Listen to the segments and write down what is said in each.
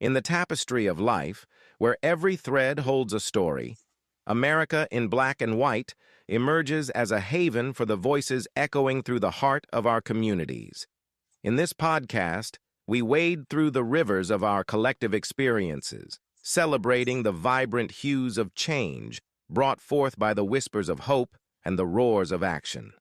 In the tapestry of life, where every thread holds a story, America in Black and White emerges as a haven for the voices echoing through the heart of our communities. In this podcast, we wade through the rivers of our collective experiences, celebrating the vibrant hues of change brought forth by the whispers of hope and the roars of action.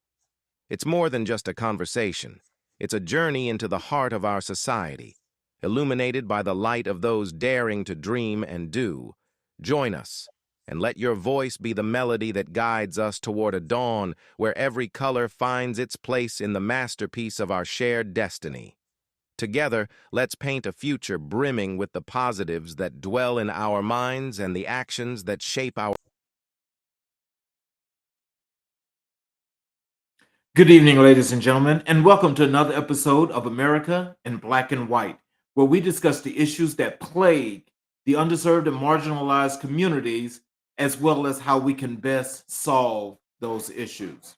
It's more than just a conversation. It's a journey into the heart of our society, illuminated by the light of those daring to dream and do. Join us, and let your voice be the melody that guides us toward a dawn where every color finds its place in the masterpiece of our shared destiny. Together, let's paint a future brimming with the positives that dwell in our minds and the actions that shape our. Good evening, ladies and gentlemen, and welcome to another episode of America in Black and White, where we discuss the issues that plague the underserved and marginalized communities, as well as how we can best solve those issues.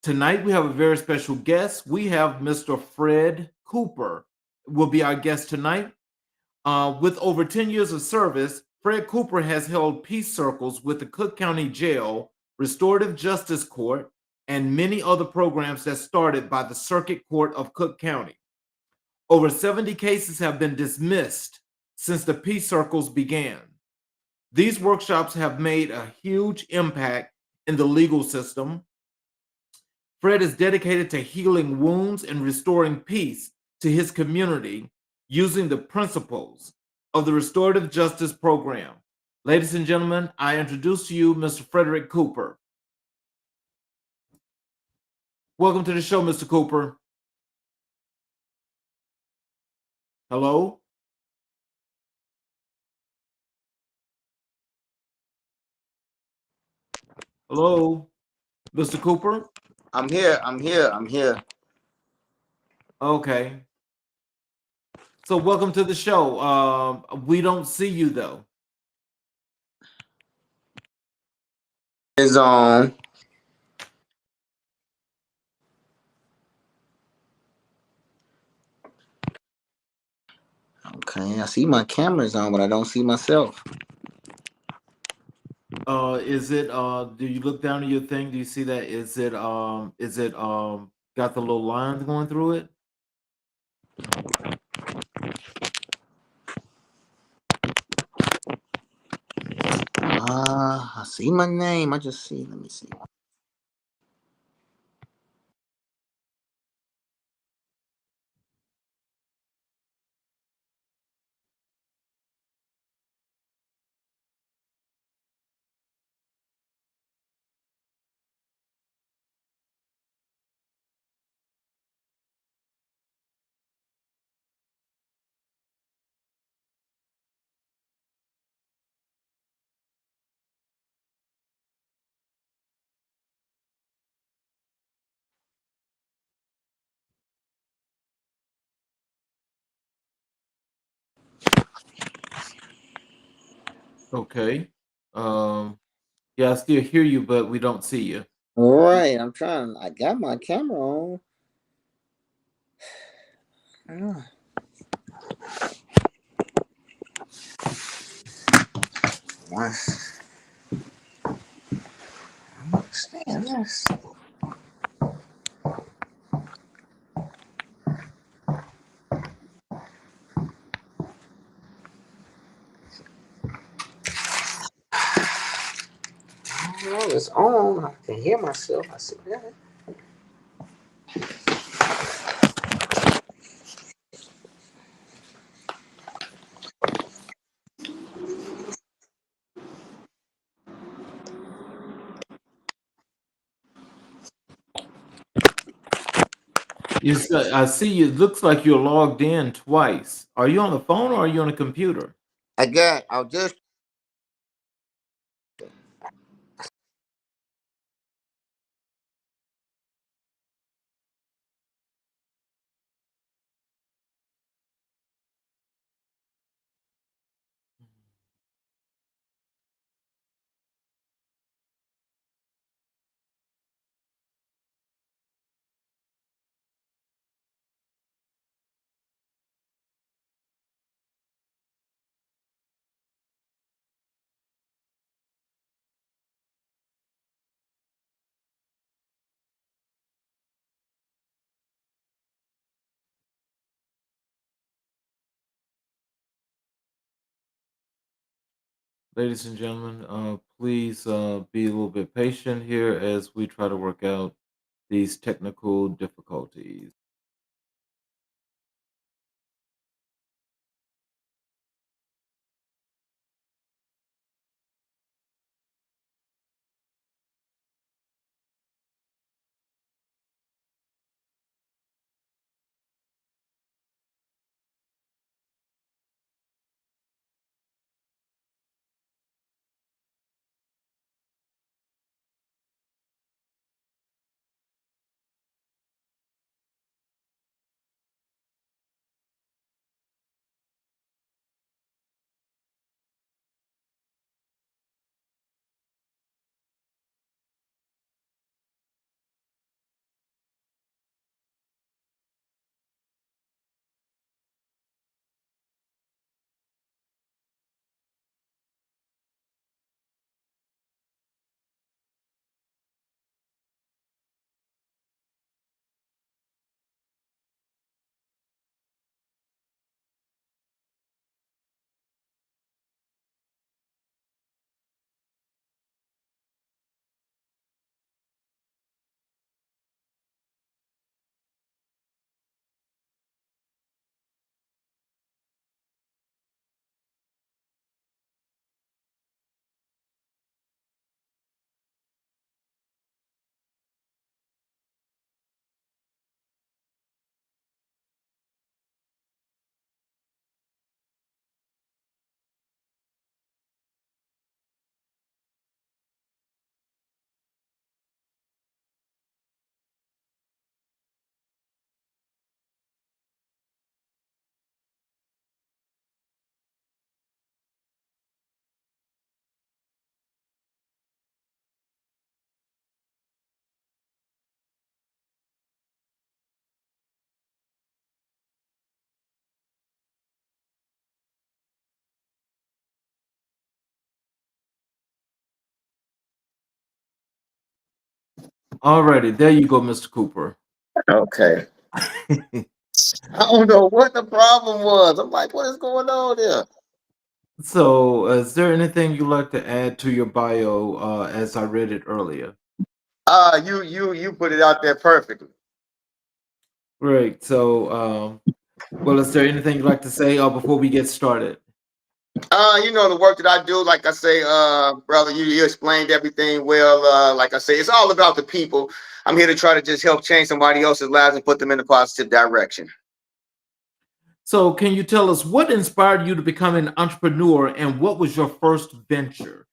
Tonight, we have a very special guest. We have Mr. Fred Cooper, will be our guest tonight. With over 10 years of service, Fred Cooper has held peace circles with the Cook County Jail, Restorative Justice Court, and many other programs that started by the Circuit Court of Cook County. Over 70 cases have been dismissed since the peace circles began. These workshops have made a huge impact in the legal system. Fred is dedicated to healing wounds and restoring peace to his community using the principles of the Restorative Justice Program. Ladies and gentlemen, I introduce to you Mr. Frederick Cooper. Welcome to the show, Mr. Cooper. Hello? Hello, Mr. Cooper? I'm here. Okay. So welcome to the show. We don't see you though. Is on. Okay, I see my camera's on, but I don't see myself. Is it do you look down at your thing? Do you see that? Is it got the little lines going through it? I see my name. I just see. Let me see. Okay. Um yeah, I still hear you, but we don't see you. All right, I'm trying. I got my camera on. Ah, I understand this. Well, it's on. I can hear myself. I see that. I see you. It looks like you're logged in twice. Are you on the phone or are you on a computer? I'll just Ladies and gentlemen, please be a little bit patient here as we try to work out these technical difficulties. Alrighty, there you go, Mr. Cooper. Okay. I don't know what the problem was. I'm like, what is going on there? So, is there anything you'd like to add to your bio as I read it earlier? You put it out there perfectly. Great. So, well, is there anything you'd like to say before we get started? You know the work that I do, like I say, brother, you explained everything well. Like I say, it's all about the people. I'm here to try to just help change somebody else's lives and put them in a positive direction. So, can you tell us what inspired you to become an entrepreneur and what was your first venture?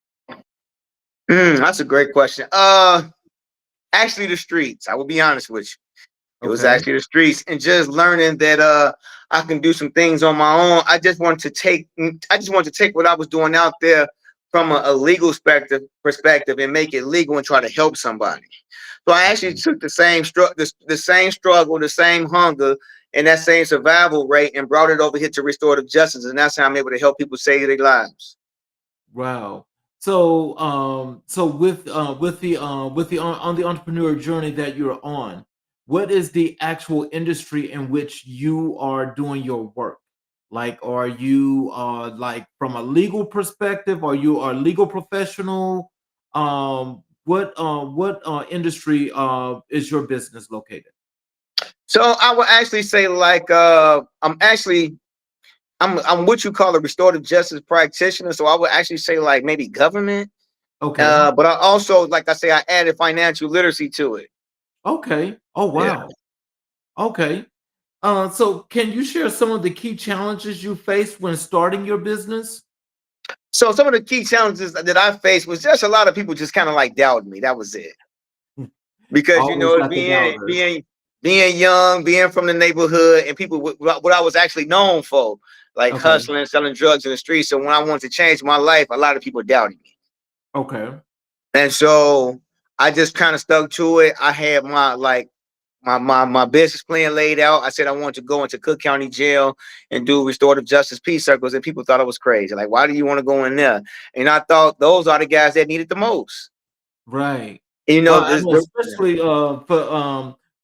That's a great question. Actually, the streets. I will be honest with you. It was Okay. actually the streets and just learning that I can do some things on my own. I just wanted to take what I was doing out there from a legal perspective and make it legal and try to help somebody. So I actually Okay. took the same struggle, the same hunger, and that same survival rate and brought it over here to restorative justice. And that's how I'm able to help people save their lives. Wow. So, so with the on the entrepreneur journey that you're on, what is the actual industry in which you are doing your work? Like, are you like from a legal perspective? Are you a legal professional? What industry is your business located? So I would actually say like I'm what you call a restorative justice practitioner. So I would actually say like maybe government. Okay. But I also, like I say, I added financial literacy to it. Okay. Oh Yeah. wow. Okay. So can you share some of the key challenges you faced when starting your business? So some of the key challenges that I faced was just a lot of people just kind of like doubting me. That was it. Because Always got the doubters. being young, being from the neighborhood, and people what I was actually known for, like Okay. hustling, selling drugs in the streets. So when I wanted to change my life, a lot of people doubted me, Okay. and so I just kind of stuck to it. I had my business plan laid out. I said I wanted to go into Cook County Jail and do restorative justice peace circles, and people thought I was crazy. Like, why do you want to go in there? And I thought those are the guys that need it the most. Right. You know, Well, I know especially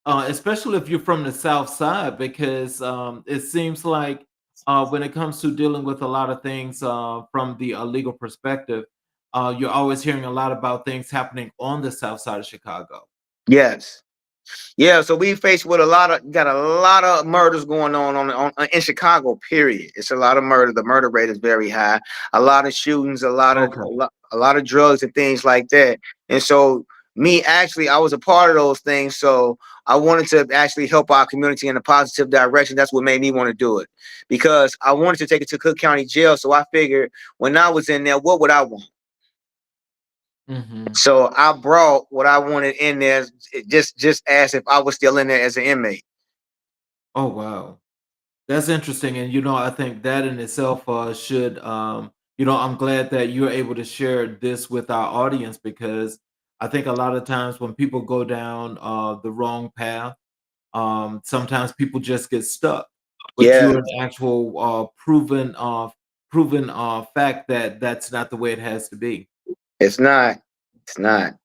especially if you're from the South Side, because it seems like when it comes to dealing with a lot of things from the legal perspective, you're always hearing a lot about things happening on the south side of Chicago. Yes. Yeah, so we faced with got a lot of murders going on in Chicago. Period. It's a lot of murder. The murder rate is very high. A lot of shootings, Okay. a lot of drugs and things like that. And so me actually, I was a part of those things. So I wanted to actually help our community in a positive direction. That's what made me want to do it because I wanted to take it to Cook County Jail. So I figured when I was in there, what would I want? Hmm. So I brought what I wanted in there, just as if I was still in there as an inmate. Oh wow. That's interesting, and I think that in itself should, I'm glad that you're able to share this with our audience because I think a lot of times when people go down the wrong path, sometimes people just get stuck. But Yeah, you're an actual proven fact that that's not the way it has to be. it's not. It's not.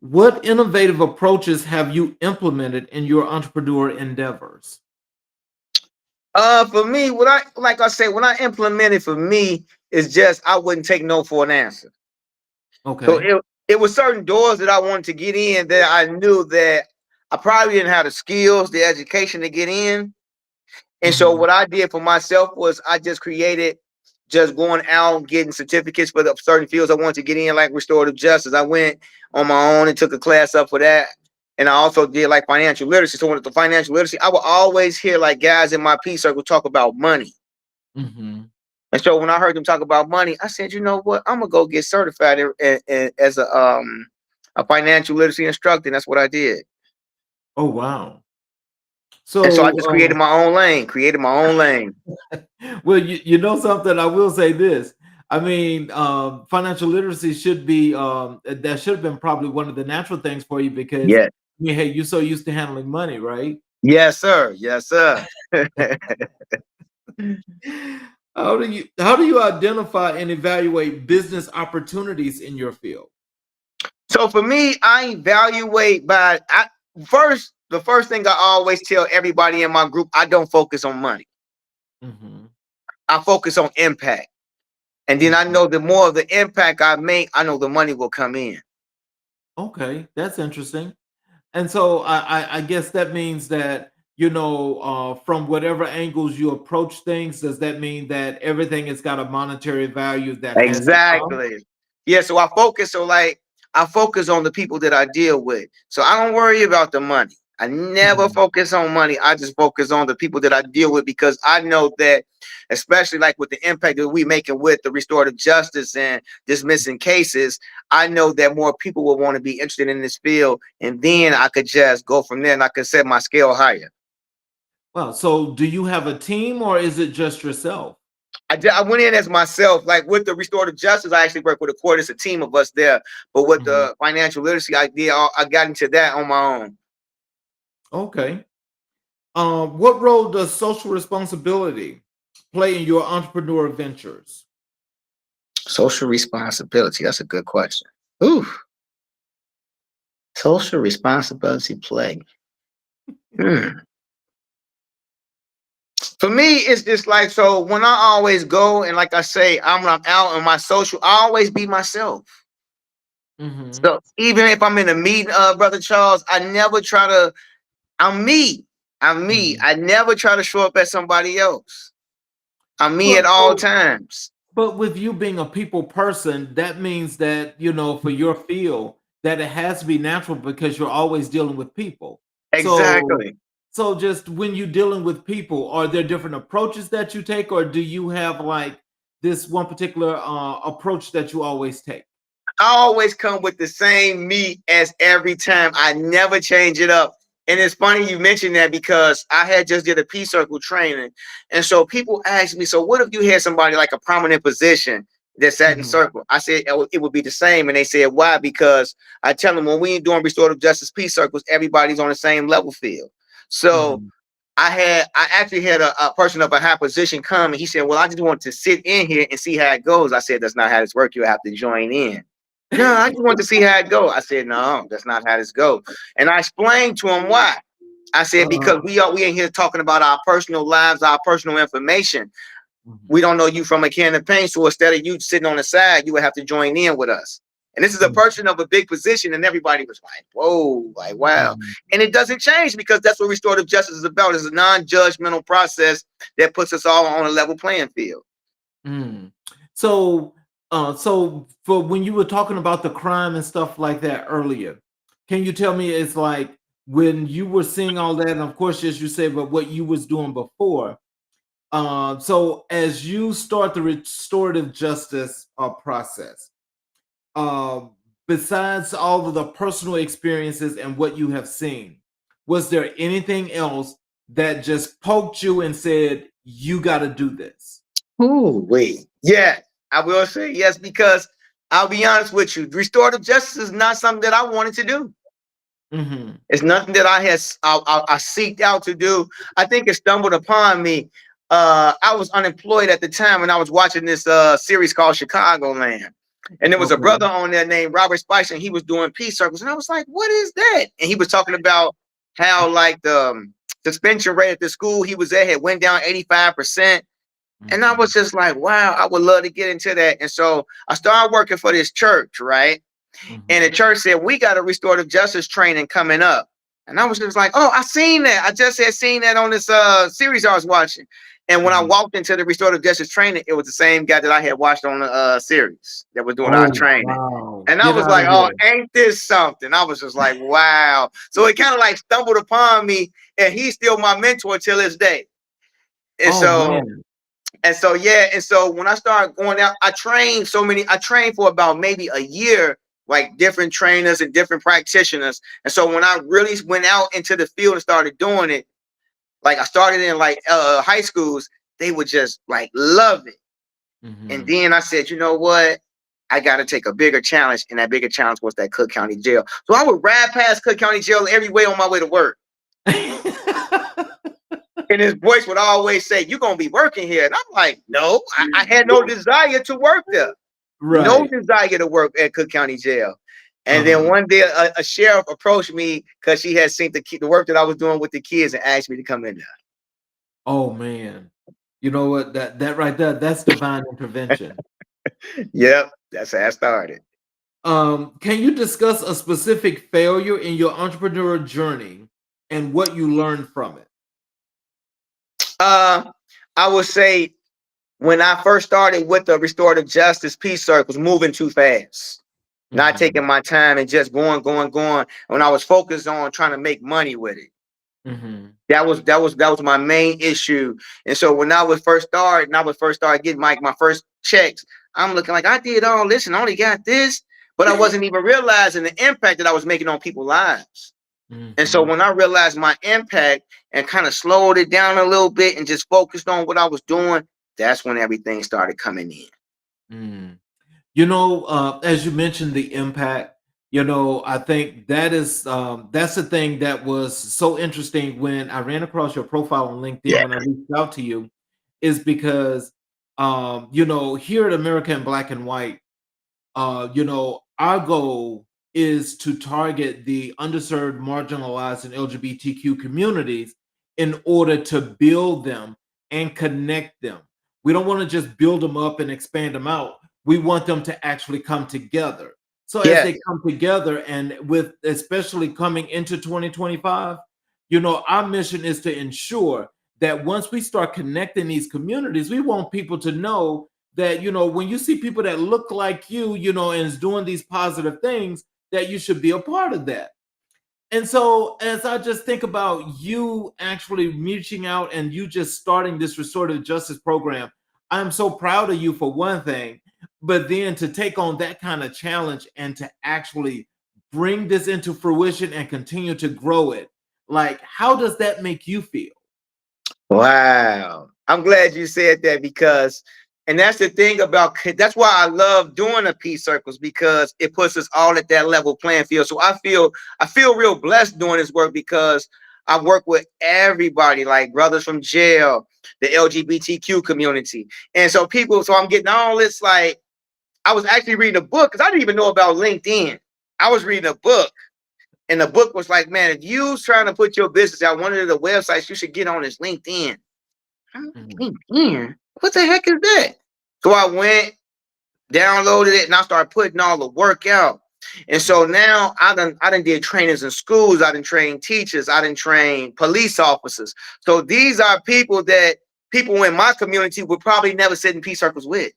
What innovative approaches have you implemented in your entrepreneur endeavors? For me, what I like I said, when I implemented for me, is just I wouldn't take no for an answer. So Okay. it was certain doors that I wanted to get in that I knew that I probably didn't have the skills, the education to get in. And so Hmm. what I did for myself was I just created just going out getting certificates for the certain fields I wanted to get in, like restorative justice. I went on my own and took a class up for that. And I also did like financial literacy. So with the financial literacy, I would always hear like guys in my peace circle talk about money. Hmm. And so when I heard them talk about money, I said, you know what? I'm gonna go get certified as a financial literacy instructor. And that's what I did. Oh wow. And so I So just created my own lane, created my own lane. well, you know something. I will say this. I mean, financial literacy should be that should have been probably one of the natural things for you because Yeah. I mean, hey, you're so used to handling money, right? Yes, sir. Yes, sir. How do you identify and evaluate business opportunities in your field? So for me, I evaluate first, the first thing I always tell everybody in my group, I don't focus on money. Hmm. I focus on impact. And then I Hmm. know the more of the impact I make, I know the money will come in. Okay, that's interesting. And so I guess that means that from whatever angles you approach things, does that mean that everything has got a monetary value that has to come? Exactly. Yeah, so I focus on the people that I deal with. So I don't worry about the money. I never Mhm, focus on money. I just focus on the people that I deal with because I know that, especially like with the impact that we making with the restorative justice and dismissing cases, I know that more people will want to be interested in this field, and then I could just go from there and I could set my scale higher. Well, so do you have a team or is it just yourself? I went in as myself, like with the restorative justice. I actually work with a court. It's a team of us there. But with Mhm. the financial literacy idea, I got into that on my own. Okay. What role does social responsibility play in your entrepreneur ventures? Social responsibility. That's a good question. Ooh, social responsibility play. Hmm. For me, it's just like so. When I always go and like I say, I'm out on my social. I always be myself. Hmm. So even if I'm in a meeting, brother Charles, I never try to. I'm me. I'm me. Hmm. I never try to show up as somebody else. I'm me Well, at all so times. but with you being a people person, that means that, for your field, that it has to be natural because you're always dealing with people. So, Exactly. so just when you're dealing with people, are there different approaches that you take, or do you have like this one particular approach that you always take? I always come with the same me as every time. I never change it up. And it's funny you mentioned that because I had just did a peace circle training. And so people ask me, so what if you had somebody like a prominent position that sat in Hmm. circle? I said it would be the same. And they said, why? Because I tell them when we ain't doing restorative justice peace circles, everybody's on the same level field. So Hmm. I actually had a person of a high position come and he said, well, I just want to sit in here and see how it goes. I said, that's not how this works. You have to join in. No, I just want to see how it go. I said, no, that's not how this go. And I explained to him why. I said, because we ain't here talking about our personal lives, our personal information. We don't know you from a can of paint. So instead of you sitting on the side, you would have to join in with us. And this is a person of a big position, and everybody was like, whoa, like, wow. And it doesn't change, because that's what restorative justice is about. It's a non-judgmental process that puts us all on a level playing field. So, so for when you were talking about the crime and stuff like that earlier, can you tell me, it's like when you were seeing all that, and of course, as you said, but what you was doing before. So as you start the restorative justice process, besides all of the personal experiences and what you have seen, was there anything else that just poked you and said, you got to do this? Ooh, wait. Yeah, I will say yes, because I'll be honest with you. Restorative justice is not something that I wanted to do. It's nothing that I seeked out to do. I think it stumbled upon me. I was unemployed at the time, and I was watching this series called Chicagoland. And there was a brother on there named Robert Spicer, and he was doing peace circles. And I was like, what is that? And he was talking about how, like, the suspension rate at the school he was at had went down 85%. And I was just like, wow, I would love to get into that. And so I started working for this church, right? And the church said, we got a restorative justice training coming up. And I was just like, oh, I seen that. I just had seen that on this series I was watching. And when I walked into the restorative justice training, it was the same guy that I had watched on the series that was doing our training. Wow. And I was like, oh, ain't this something? I was just like, wow. So it kind of like stumbled upon me, and he's still my mentor till this day. And so when I started going out, I trained for about maybe a year, like different trainers and different practitioners. And so when I really went out into the field and started doing it, like I started in like high schools, they would just like love it. And then I said, you know what? I got to take a bigger challenge. And that bigger challenge was that Cook County Jail. So I would ride past Cook County Jail every way on my way to work. And his voice would always say, you're going to be working here. And I'm like, no, I had no desire to work there. No desire to work at Cook County Jail. And then one day a sheriff approached me because she had seen the work that I was doing with the kids and asked me to come in there. Oh, man. You know what? That right there, that's divine intervention. Yep, that's how I started. Can you discuss a specific failure in your entrepreneurial journey and what you learned from it? I would say when I first started with the restorative justice peace circles, moving too fast, not taking my time and just going. When I was focused on trying to make money with it, that was my main issue. And so when I was first started, getting my first checks, I'm looking like I did all this and only got this, but I wasn't even realizing the impact that I was making on people's lives. And so when I realized my impact and kind of slowed it down a little bit and just focused on what I was doing, that's when everything started coming in. You know, as you mentioned the impact, you know, I think that is that's the thing that was so interesting when I ran across your profile on LinkedIn when I reached out to you, is because you know, here at America in Black and White, you know, our goal is to target the underserved, marginalized, and LGBTQ communities in order to build them and connect them. We don't want to just build them up and expand them out. We want them to actually come together. So as they come together, and with especially coming into 2025, you know, our mission is to ensure that once we start connecting these communities, we want people to know that, you know, when you see people that look like you know, and is doing these positive things, that you should be a part of that. And so as I just think about you actually reaching out and you just starting this restorative justice program, I'm so proud of you for one thing, but then to take on that kind of challenge and to actually bring this into fruition and continue to grow it. Like, how does that make you feel? Wow. I'm glad you said that, because, and that's the thing that's why I love doing the peace circles, because it puts us all at that level playing field. So I feel real blessed doing this work, because I work with everybody, like brothers from jail, the LGBTQ community. And so I'm getting all this, like, I was actually reading a book because I didn't even know about LinkedIn. I was reading a book And the book was like, man, if you trying to put your business out, one of the websites you should get on is LinkedIn. LinkedIn? What the heck is that? So I went, downloaded it, and I started putting all the work out. And so now I done did trainings in schools, I done trained teachers, I done trained police officers. So these are people that people in my community would probably never sit in peace circles with.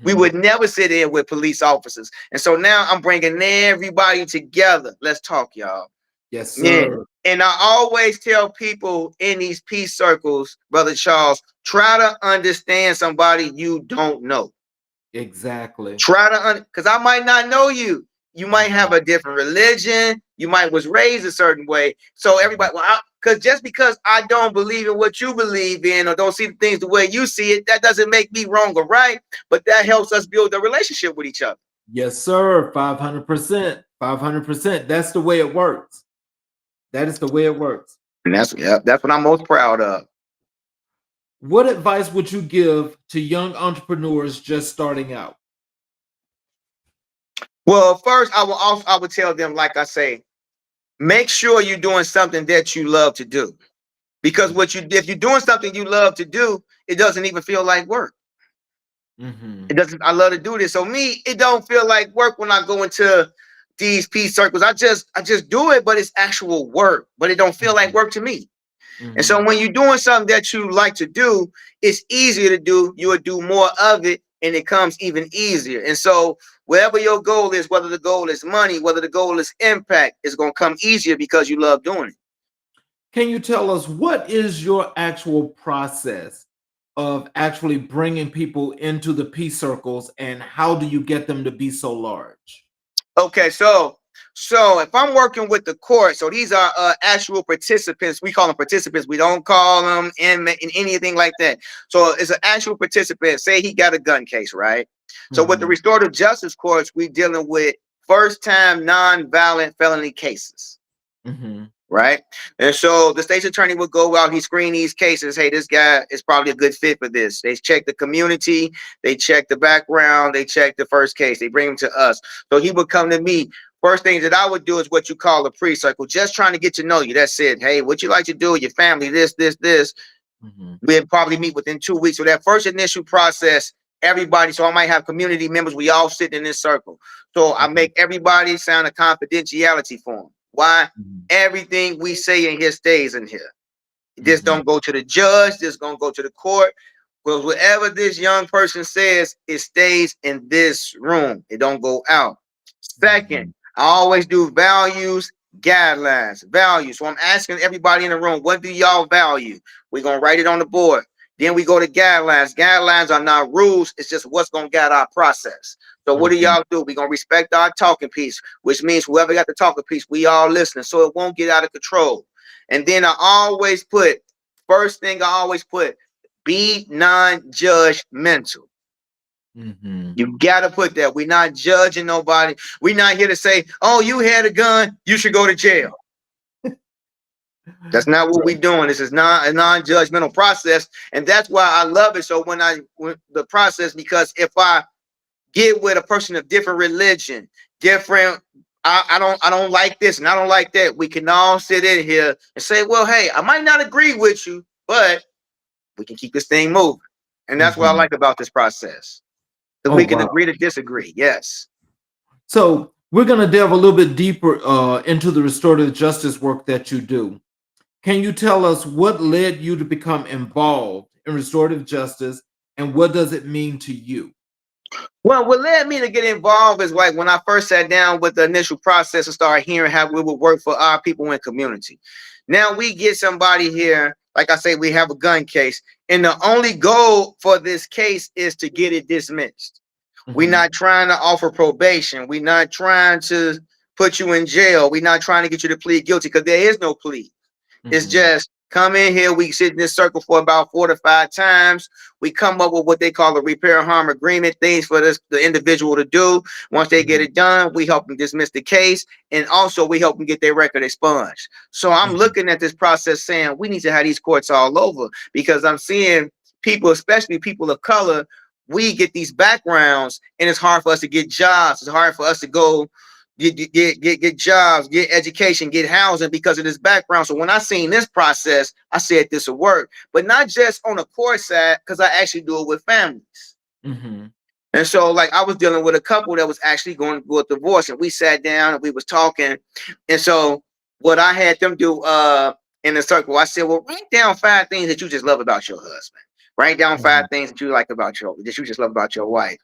We would never sit in with police officers. And so now I'm bringing everybody together. Let's talk, y'all. Yes, Yeah. sir. And I always tell people in these peace circles, Brother Charles, try to understand somebody you don't know. Exactly. Try to, because I might not know you. You might have a different religion. You might was raised a certain way. So everybody, well, because just because I don't believe in what you believe in or don't see the things the way you see it, that doesn't make me wrong or right. But that helps us build a relationship with each other. Yes, sir. 500%. 500%. That's the way it works. That is the way it works. And that's what I'm most proud of. What advice would you give to young entrepreneurs just starting out? Well, first, I would tell them, like I say, make sure you're doing something that you love to do. Because if you're doing something you love to do, it doesn't even feel like work. It doesn't. I love to do this. So me, it don't feel like work when I go into these peace circles. I just do it, but it's actual work. But it don't feel like work to me. And so when you're doing something that you like to do, it's easier to do. You would do more of it, and it comes even easier. And so wherever your goal is, whether the goal is money, whether the goal is impact, it's going to come easier because you love doing it. Can you tell us what is your actual process of actually bringing people into the peace circles, and how do you get them to be so large? Okay, so if I'm working with the court, so these are actual participants. We call them participants. We don't call them in anything like that. So it's an actual participant. Say he got a gun case, right? So with the restorative justice courts, we dealing with first-time non-violent felony cases. Right. And so the state's attorney will go out, he screen these cases. Hey, this guy is probably a good fit for this. They check the community, they check the background, they check the first case, they bring him to us. So he would come to me. First thing that I would do is what you call a pre-circle, just trying to get to know you. That's it. Hey, what you like to do with your family, this. We'll probably meet within 2 weeks. So that first initial process, everybody, so I might have community members, we all sit in this circle. So I make everybody sign a confidentiality form. Why? Everything we say in here stays in here. This don't go to the judge. This gonna go to the court. Because whatever this young person says, it stays in this room. It don't go out. Second, I always do values, guidelines, values. So I'm asking everybody in the room, what do y'all value? We're gonna write it on the board. Then we go to guidelines. Guidelines are not rules. It's just what's gonna guide our process. So what do y'all do? We're gonna respect our talking piece, which means whoever got the talking piece, we all listening, so it won't get out of control. And then I always put, first thing I always put, be non-judgmental. You gotta put that. We're not judging nobody. We're not here to say, oh, you had a gun, you should go to jail. That's not what we're doing. This is not a non-judgmental process, and that's why I love it. So when the process, because if I get with a person of different religion, different, I don't like this and I don't like that, we can all sit in here and say, well, hey, I might not agree with you, but we can keep this thing moving. And that's what I like about this process. Because we can agree to disagree. Yes. So we're going to delve a little bit deeper into the restorative justice work that you do. Can you tell us what led you to become involved in restorative justice, and what does it mean to you? Well, what led me to get involved is like when I first sat down with the initial process and started hearing how we would work for our people in community. Now we get somebody here, like I say, we have a gun case, and the only goal for this case is to get it dismissed. We're not trying to offer probation. We're not trying to put you in jail. We're not trying to get you to plead guilty, because there is no plea. It's just come in here. We sit in this circle for about 4 to 5 times. We come up with what they call a repair harm agreement, things for the individual to do. Once they get it done, we help them dismiss the case, and also we help them get their record expunged. So I'm looking at this process saying we need to have these courts all over, because I'm seeing people, especially people of color, we get these backgrounds and it's hard for us to get jobs. It's hard for us to go get jobs, get education, get housing because of this background. So when I seen this process, I said this will work, but not just on the court side, because I actually do it with families. Mm-hmm. And so, like, I was dealing with a couple that was actually going through a divorce, and we sat down and we was talking. And so, what I had them do in the circle, I said, "Well, write down 5 things that you just love about your husband. Write down 5 things that you like about that you just love about your wife."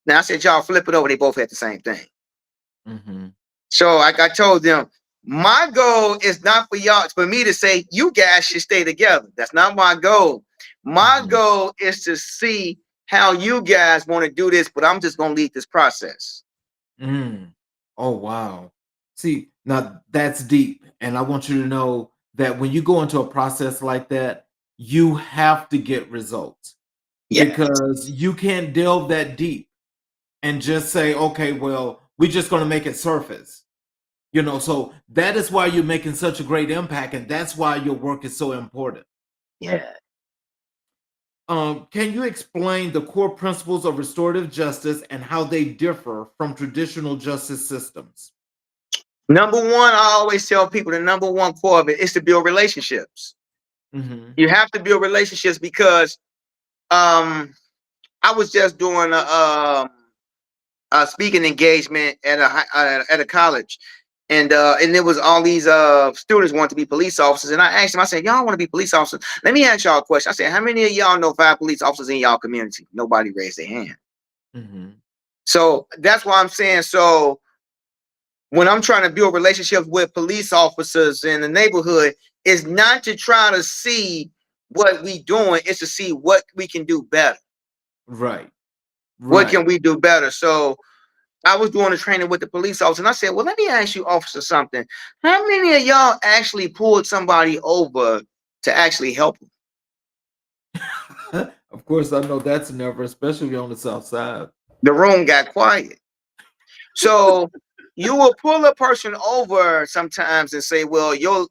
Now I said, "Y'all flip it over." They both had the same thing. Mm-hmm. So, like I told them, my goal is not for me to say you guys should stay together. That's not my goal. My Mm-hmm. goal is to see how you guys want to do this, but I'm just going to lead this process. Mm. Oh, wow. See, now that's deep. And I want you to know that when you go into a process like that, you have to get results Yeah. because you can't delve that deep and just say, okay, well, we're just going to make it surface. So that is why you're making such a great impact. And that's why your work is so important. Yeah. Can you explain the core principles of restorative justice and how they differ from traditional justice systems? Number one, I always tell people the number one core of it is to build relationships. Mm-hmm. You have to build relationships because I was just doing a speaking engagement at a college, and there was all these students want to be police officers, and I asked them, I said, "Y'all want to be police officers? Let me ask y'all a question." I said, "How many of y'all know 5 police officers in y'all community?" Nobody raised their hand. Mm-hmm. So that's why I'm saying, so when I'm trying to build relationships with police officers in the neighborhood, it's not to try to see what we doing, it's to see what we can do better. Right. What Right. can we do better? So I was doing a training with the police officer, and I said, "Well, let me ask you, officer, something. How many of y'all actually pulled somebody over to actually help them?" Of course, I know that's never, especially on the south side. The room got quiet. So you will pull a person over sometimes and say, "Well, your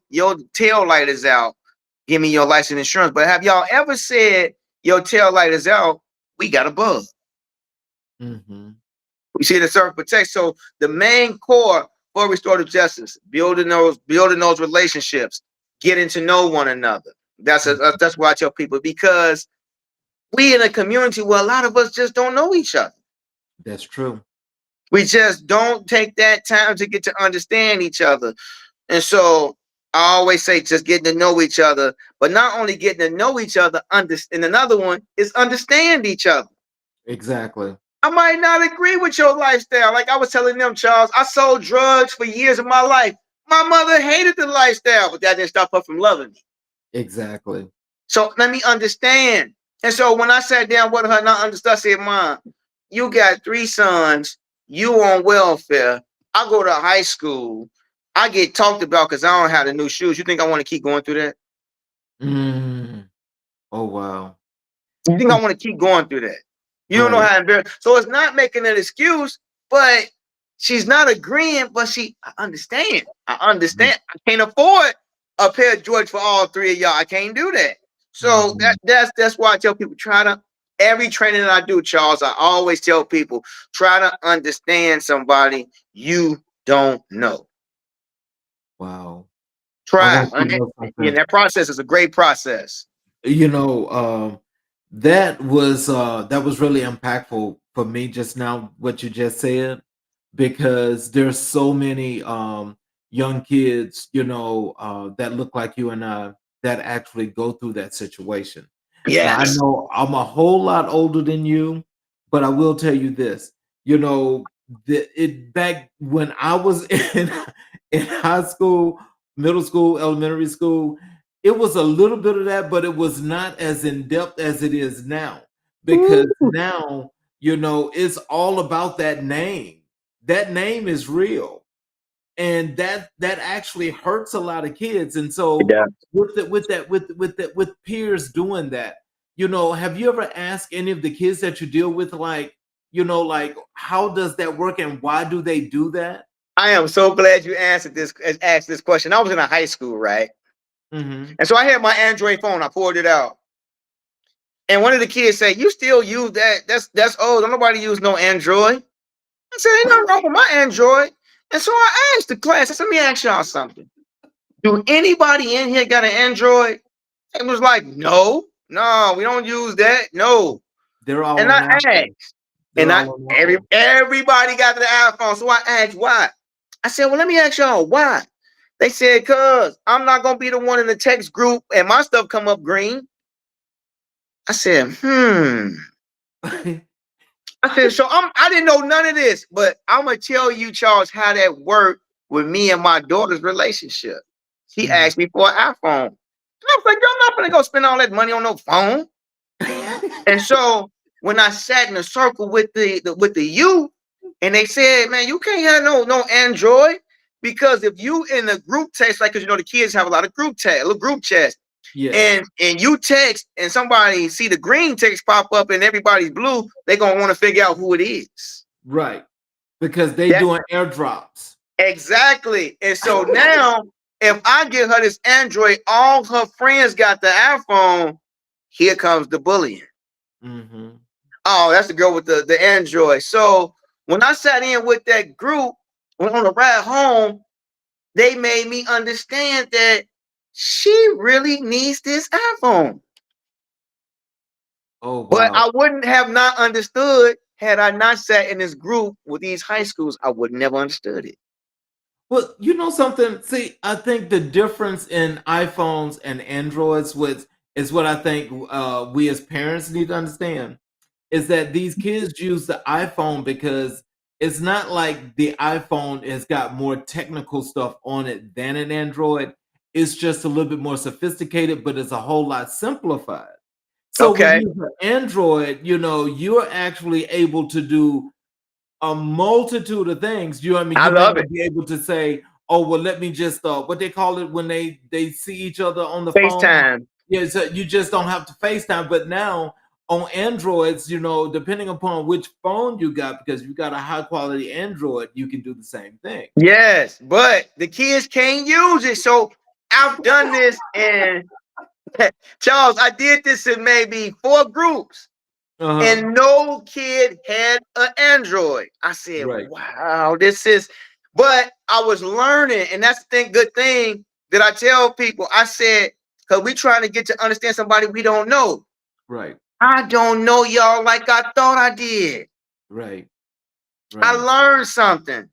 tail light is out. Give me your license insurance." But have y'all ever said, "Your tail light is out. We got a bug"? Mm-hmm. We see the self protect. So the main core for restorative justice, building those relationships, getting to know one another. That's why I tell people, because we in a community where a lot of us just don't know each other. That's true. We just don't take that time to get to understand each other. And so I always say just getting to know each other, but not only getting to know each other, and another one is understand each other. Exactly. I might not agree with your lifestyle. Like I was telling them, Charles, I sold drugs for years of my life. My mother hated the lifestyle, but that didn't stop her from loving me. Exactly. So let me understand. And so when I sat down with her and I understood, I said, "Mom, you got 3 sons, you on welfare. I go to high school. I get talked about because I don't have the new shoes. You think I want to keep going through that? Mm. Oh, wow. You think I want to keep going through that? You don't know Right. how embarrassing." So it's not making an excuse, but she's not agreeing. But I understand. I understand. I can't afford a pair of Jordans for all 3 of y'all. I can't do that. So Mm-hmm. that's why I tell people, try to, every training that I do, Charles, I always tell people, try to understand somebody you don't know. Wow. I Try. want you to know And something. that process is a great process. You know, that was really impactful for me just now, what you just said, because there's so many young kids, that look like you and I that actually go through that situation. Now, I Yes. know I'm a whole lot older than you, but I will tell you this, it back when I was in high school, middle school, elementary school, it was a little bit of that, but it was not as in depth as it is now. Because now, it's all about that name. That name is real, and that actually hurts a lot of kids. And so, Yeah. with peers doing that, have you ever asked any of the kids that you deal with, like, how does that work and why do they do that? I am so glad you asked this question. I was in a high school, right? Mm-hmm. And so I had my Android phone. I pulled it out. And one of the kids said, "You still use that? That's old. Don't nobody use no Android." I said, "Ain't nothing wrong with my Android." And so I asked the class, I said, let me ask y'all something. Do anybody in here got an Android? It was like, no, we don't use that. No. They're all And on I Apple. asked, They're all on Apple. everybody got the iPhone. So I asked why. I said, well, let me ask y'all why. They said, cause I'm not gonna be the one in the text group and my stuff come up green. I said, I said, so I didn't know none of this, but I'm gonna tell you, Charles, how that worked with me and my daughter's relationship. She asked me for an iPhone. And I was like, girl, I'm not gonna go spend all that money on no phone. And so when I sat in a circle with the youth, and they said, man, you can't have no Android, because if you in a group text, like, because the kids have a lot of group chats, Yes. and you text and somebody see the green text pop up and everybody's blue, they're gonna want to figure out who it is. Right. Because they doing airdrops. Exactly. And so now if I give her this Android, all her friends got the iPhone, here comes the bullying. Mm-hmm. Oh, that's the girl with the Android. So when I sat in with that group on the ride home, they made me understand that she really needs this iPhone. Oh, But wow. I wouldn't have not understood had I not sat in this group with these high schools. I would never understood it. Well, you know something? See, I think the difference in iPhones and Androids is what I think we as parents need to understand is that these kids use the iPhone because it's not like the iPhone has got more technical stuff on it than an Android. It's just a little bit more sophisticated, but it's a whole lot simplified. So when Okay. you use an Android, you're actually able to do a multitude of things. You know what I mean? I You may love not it. be able to say, "Oh, well, let me just what they call it when they see each other on the phone." FaceTime. Yeah, so you just don't have to FaceTime. But now on Androids, depending upon which phone you got, because you got a high quality Android, you can do the same thing. Yes, but the kids can't use it. So I've done this, and Charles, I did this in maybe 4 groups, Uh-huh. and no kid had an Android. I said, Right. wow, this is, but I was learning, and that's the good thing that I tell people. I said, because we trying to get to understand somebody we don't know. Right. I don't know y'all like I thought I did. Right. I Right. learned something.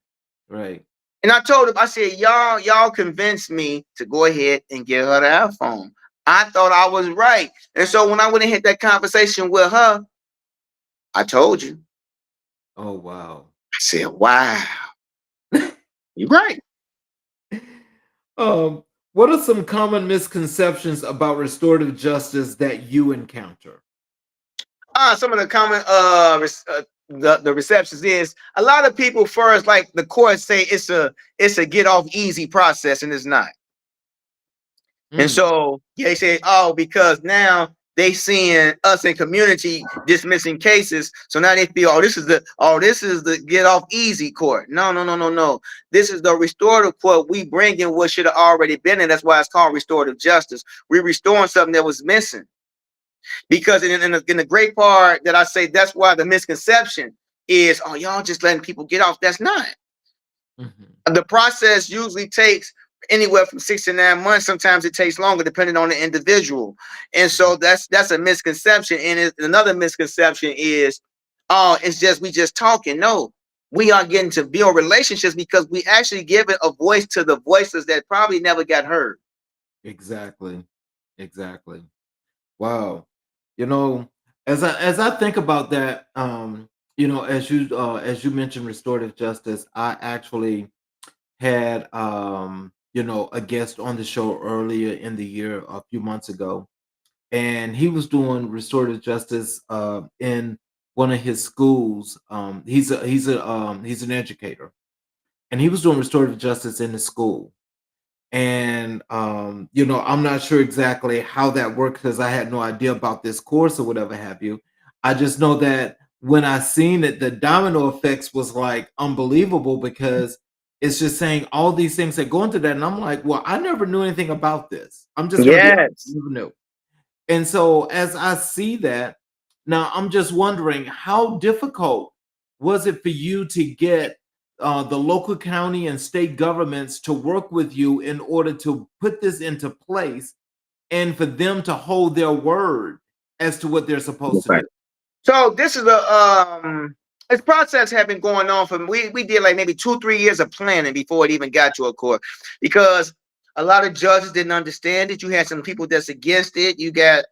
Right. And I told him, I said, y'all convinced me to go ahead and get her the iPhone. I thought I was right. And so when I went and had that conversation with her, I told you. Oh, wow. I said, wow, you're right. Um, what are some common misconceptions about restorative justice that you encounter? Some of the common the receptions is a lot of people first, like the courts say it's a get off easy process, and it's not. And Mm, so they say, oh, because now they seeing us in community dismissing cases. So now they feel, this is the get off easy court. No. This is the restorative court. We bring in what should have already been, and that's why it's called restorative justice. We're restoring something that was missing. Because in the great part that I say, that's why the misconception is, oh, y'all just letting people get off. That's not. mhm. The process usually takes anywhere from 6 to 9 months. Sometimes it takes longer, depending on the individual. And so that's a misconception. And another misconception is, oh, it's just we just talking. No, we are getting to build relationships because we actually giving a voice to the voices that probably never got heard. Exactly. Exactly. Wow. You know, as I think about that, as you mentioned restorative justice, I actually had a guest on the show earlier in the year a few months ago, and he was doing restorative justice in one of his schools. He's an educator, and he was doing restorative justice in the school. And I'm not sure exactly how that works because I had no idea about this course or whatever have you. I just know that when I seen it, the domino effects was like unbelievable because it's just saying all these things that go into that, and I'm like, well, I never knew anything about this. I'm just gonna be honest, I Yes. never knew. And so as I see that, now I'm just wondering how difficult was it for you to get the local county and state governments to work with you in order to put this into place and for them to hold their word as to what they're supposed to do. Right. So this is this process had been going on for we did like maybe 2-3 years of planning before it even got to a court, because a lot of judges didn't understand it. You had some people that's against it. You got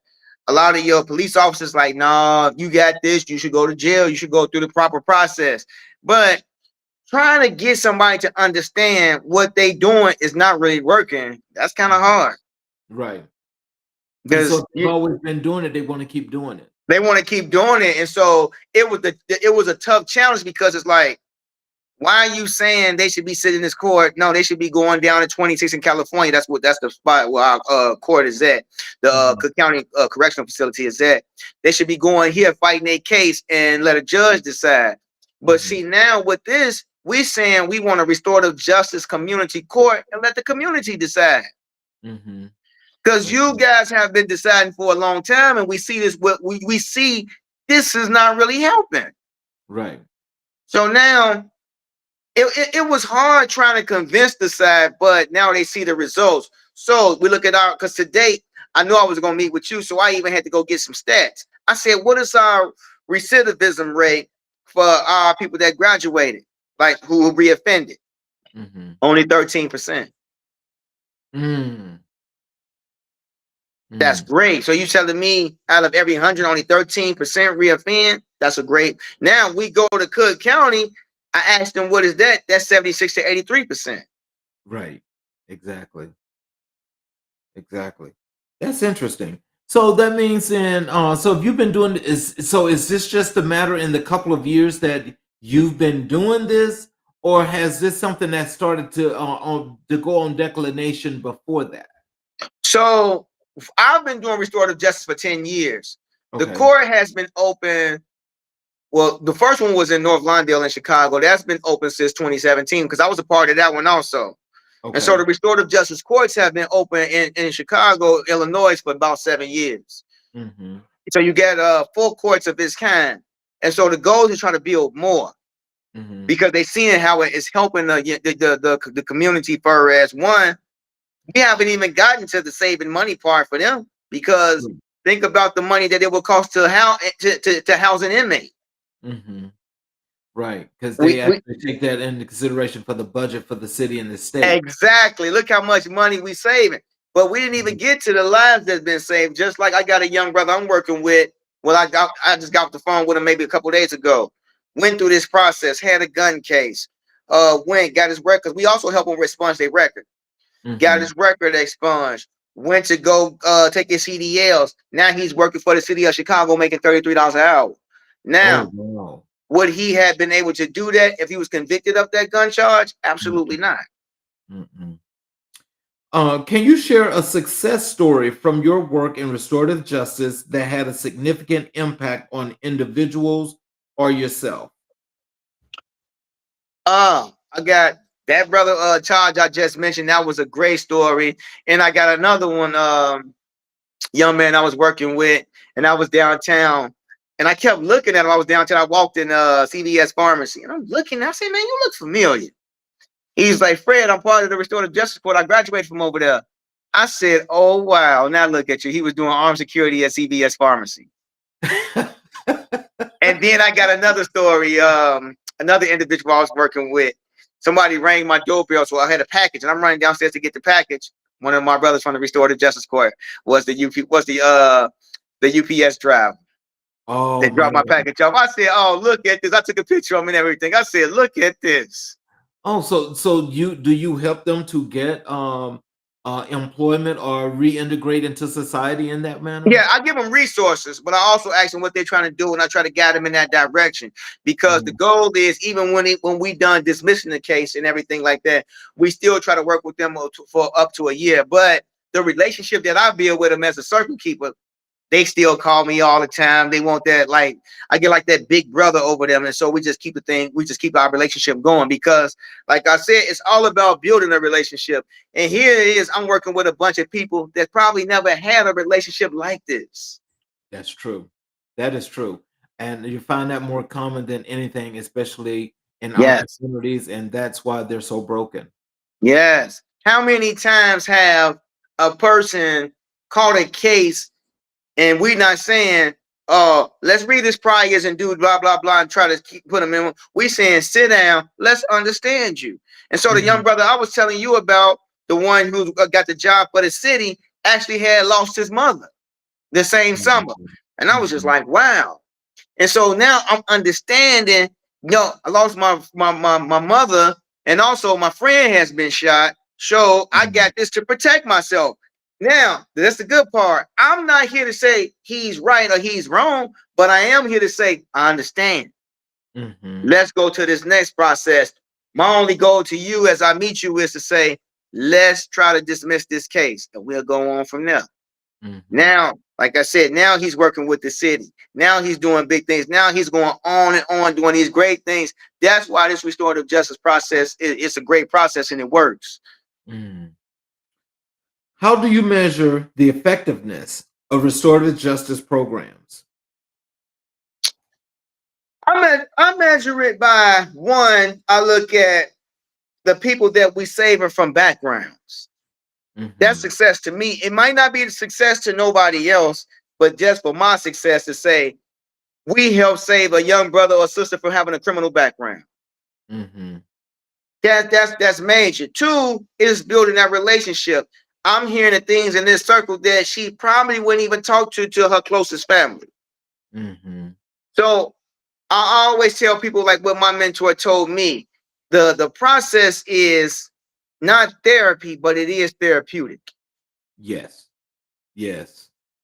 a lot of your police officers like, nah, you got this, you should go to jail, you should go through the proper process. But trying to get somebody to understand what they doing is not really working. That's kind of hard, Right. And so because they've always been doing it. They want to keep doing it. they want to keep doing it. And so it was a tough challenge, because it's like, why are you saying they should be sitting in this court? No, they should be going down to 26 in California. That's the spot where our court is at. The Cook County Correctional Facility is at. They should be going here fighting their case and let a judge decide. But see, now with this, we're saying we want a restorative justice community court and let the community decide. Because you guys have been deciding for a long time, and we see this. What we see, this is not really helping. Right. So now it was hard trying to convince the side, but now they see the results. So we look at because today I knew I was going to meet with you, so I even had to go get some stats. I said, what is our recidivism rate for our people that graduated, like who reoffended? Only 13%. That's great. So you telling me out of every 100, only 13% reoffend? That's a great. Now we go to Cook County. I asked them, what is that? That's 76 to 83%. Right. Exactly. That's interesting. So that means then, so if you've been doing is this just a matter in the couple of years that you've been doing this, or has this something that started to go on declination before that? So I've been doing restorative justice for 10 years. The court has been open. Well, the first one was in North Lawndale in Chicago. That's been open since 2017, because I was a part of that one also. And so the restorative justice courts have been open in Chicago, Illinois for about 7 years. So you get full courts of this kind. And so the goal is trying to build more, because they're seeing how it is helping the community. For as one, we haven't even gotten to the saving money part for them, because think about the money that it will cost to house an inmate. Right, because they actually take that into consideration for the budget for the city and the state. Exactly. Look how much money we saving. But we didn't even get to the lives that's been saved. Just like I got a young brother I'm working with. Well, I just got off the phone with him maybe a couple of days ago. Went through this process, had a gun case. Went, got his record. We also help him expunge their record. Got his record expunged. Went to go take his CDLs. Now he's working for the city of Chicago, making $33 an hour. Now, would he have been able to do that if he was convicted of that gun charge? Absolutely not. Can you share a success story from your work in restorative justice that had a significant impact on individuals or yourself? I got that brother charge I just mentioned. That was a great story. And I got another one, young man I was working with, and I was downtown. And I kept looking at him. I was downtown. I walked in CVS pharmacy, and I'm looking. I said, man, you look familiar. He's like, Fred, I'm part of the Restorative Justice Court. I graduated from over there. I said, oh, wow. Now look at you. He was doing armed security at CVS pharmacy. And then I got another story. Another individual I was working with. Somebody rang my doorbell, so I had a package, and I'm running downstairs to get the package. One of my brothers from the Restorative Justice Court was the UPS driver. Oh, they dropped my package off. I said, "Oh, look at this!" I took a picture of him and everything. I said, "Look at this." Oh, so you help them to get employment or reintegrate into society in that manner? Yeah, I give them resources, but I also ask them what they're trying to do, and I try to guide them in that direction. Because the goal is, even when we done dismissing the case and everything like that, we still try to work with them for up to a year. But the relationship that I build with them as a circuit keeper, they still call me all the time. They want that, like, I get like that big brother over them. And so we just keep our relationship going, because like I said, it's all about building a relationship. And here it is, I'm working with a bunch of people that probably never had a relationship like this. That's true. That is true. And you find that more common than anything, especially in our Yes. communities, and that's why they're so broken. Yes. How many times have a person caught a case and we're not saying, let's read this priors and do blah, blah, blah, and try to put them in. We saying, sit down, let's understand you. And so the young brother I was telling you about, the one who got the job for the city, actually had lost his mother the same summer. And I was just like, wow. And so now I'm understanding, I lost my mother, and also my friend has been shot. So I got this to protect myself. Now, that's the good part. I'm not here to say he's right or he's wrong, but I am here to say, I understand. Let's go to this next process. My only goal to you as I meet you is to say, let's try to dismiss this case, and we'll go on from there. Now, like I said, now he's working with the city. Now he's doing big things. Now he's going on and on doing these great things. That's why this restorative justice process it's a great process and it works. How do you measure the effectiveness of restorative justice programs? I measure it by one, I look at the people that we saving from backgrounds. That's success to me. It might not be a success to nobody else, but just for my success to say, we help save a young brother or sister from having a criminal background. That's major. Two is building that relationship. I'm hearing the things in this circle that she probably wouldn't even talk to her closest family. So I always tell people like what my mentor told me. The process is not therapy, but it is therapeutic. Yes.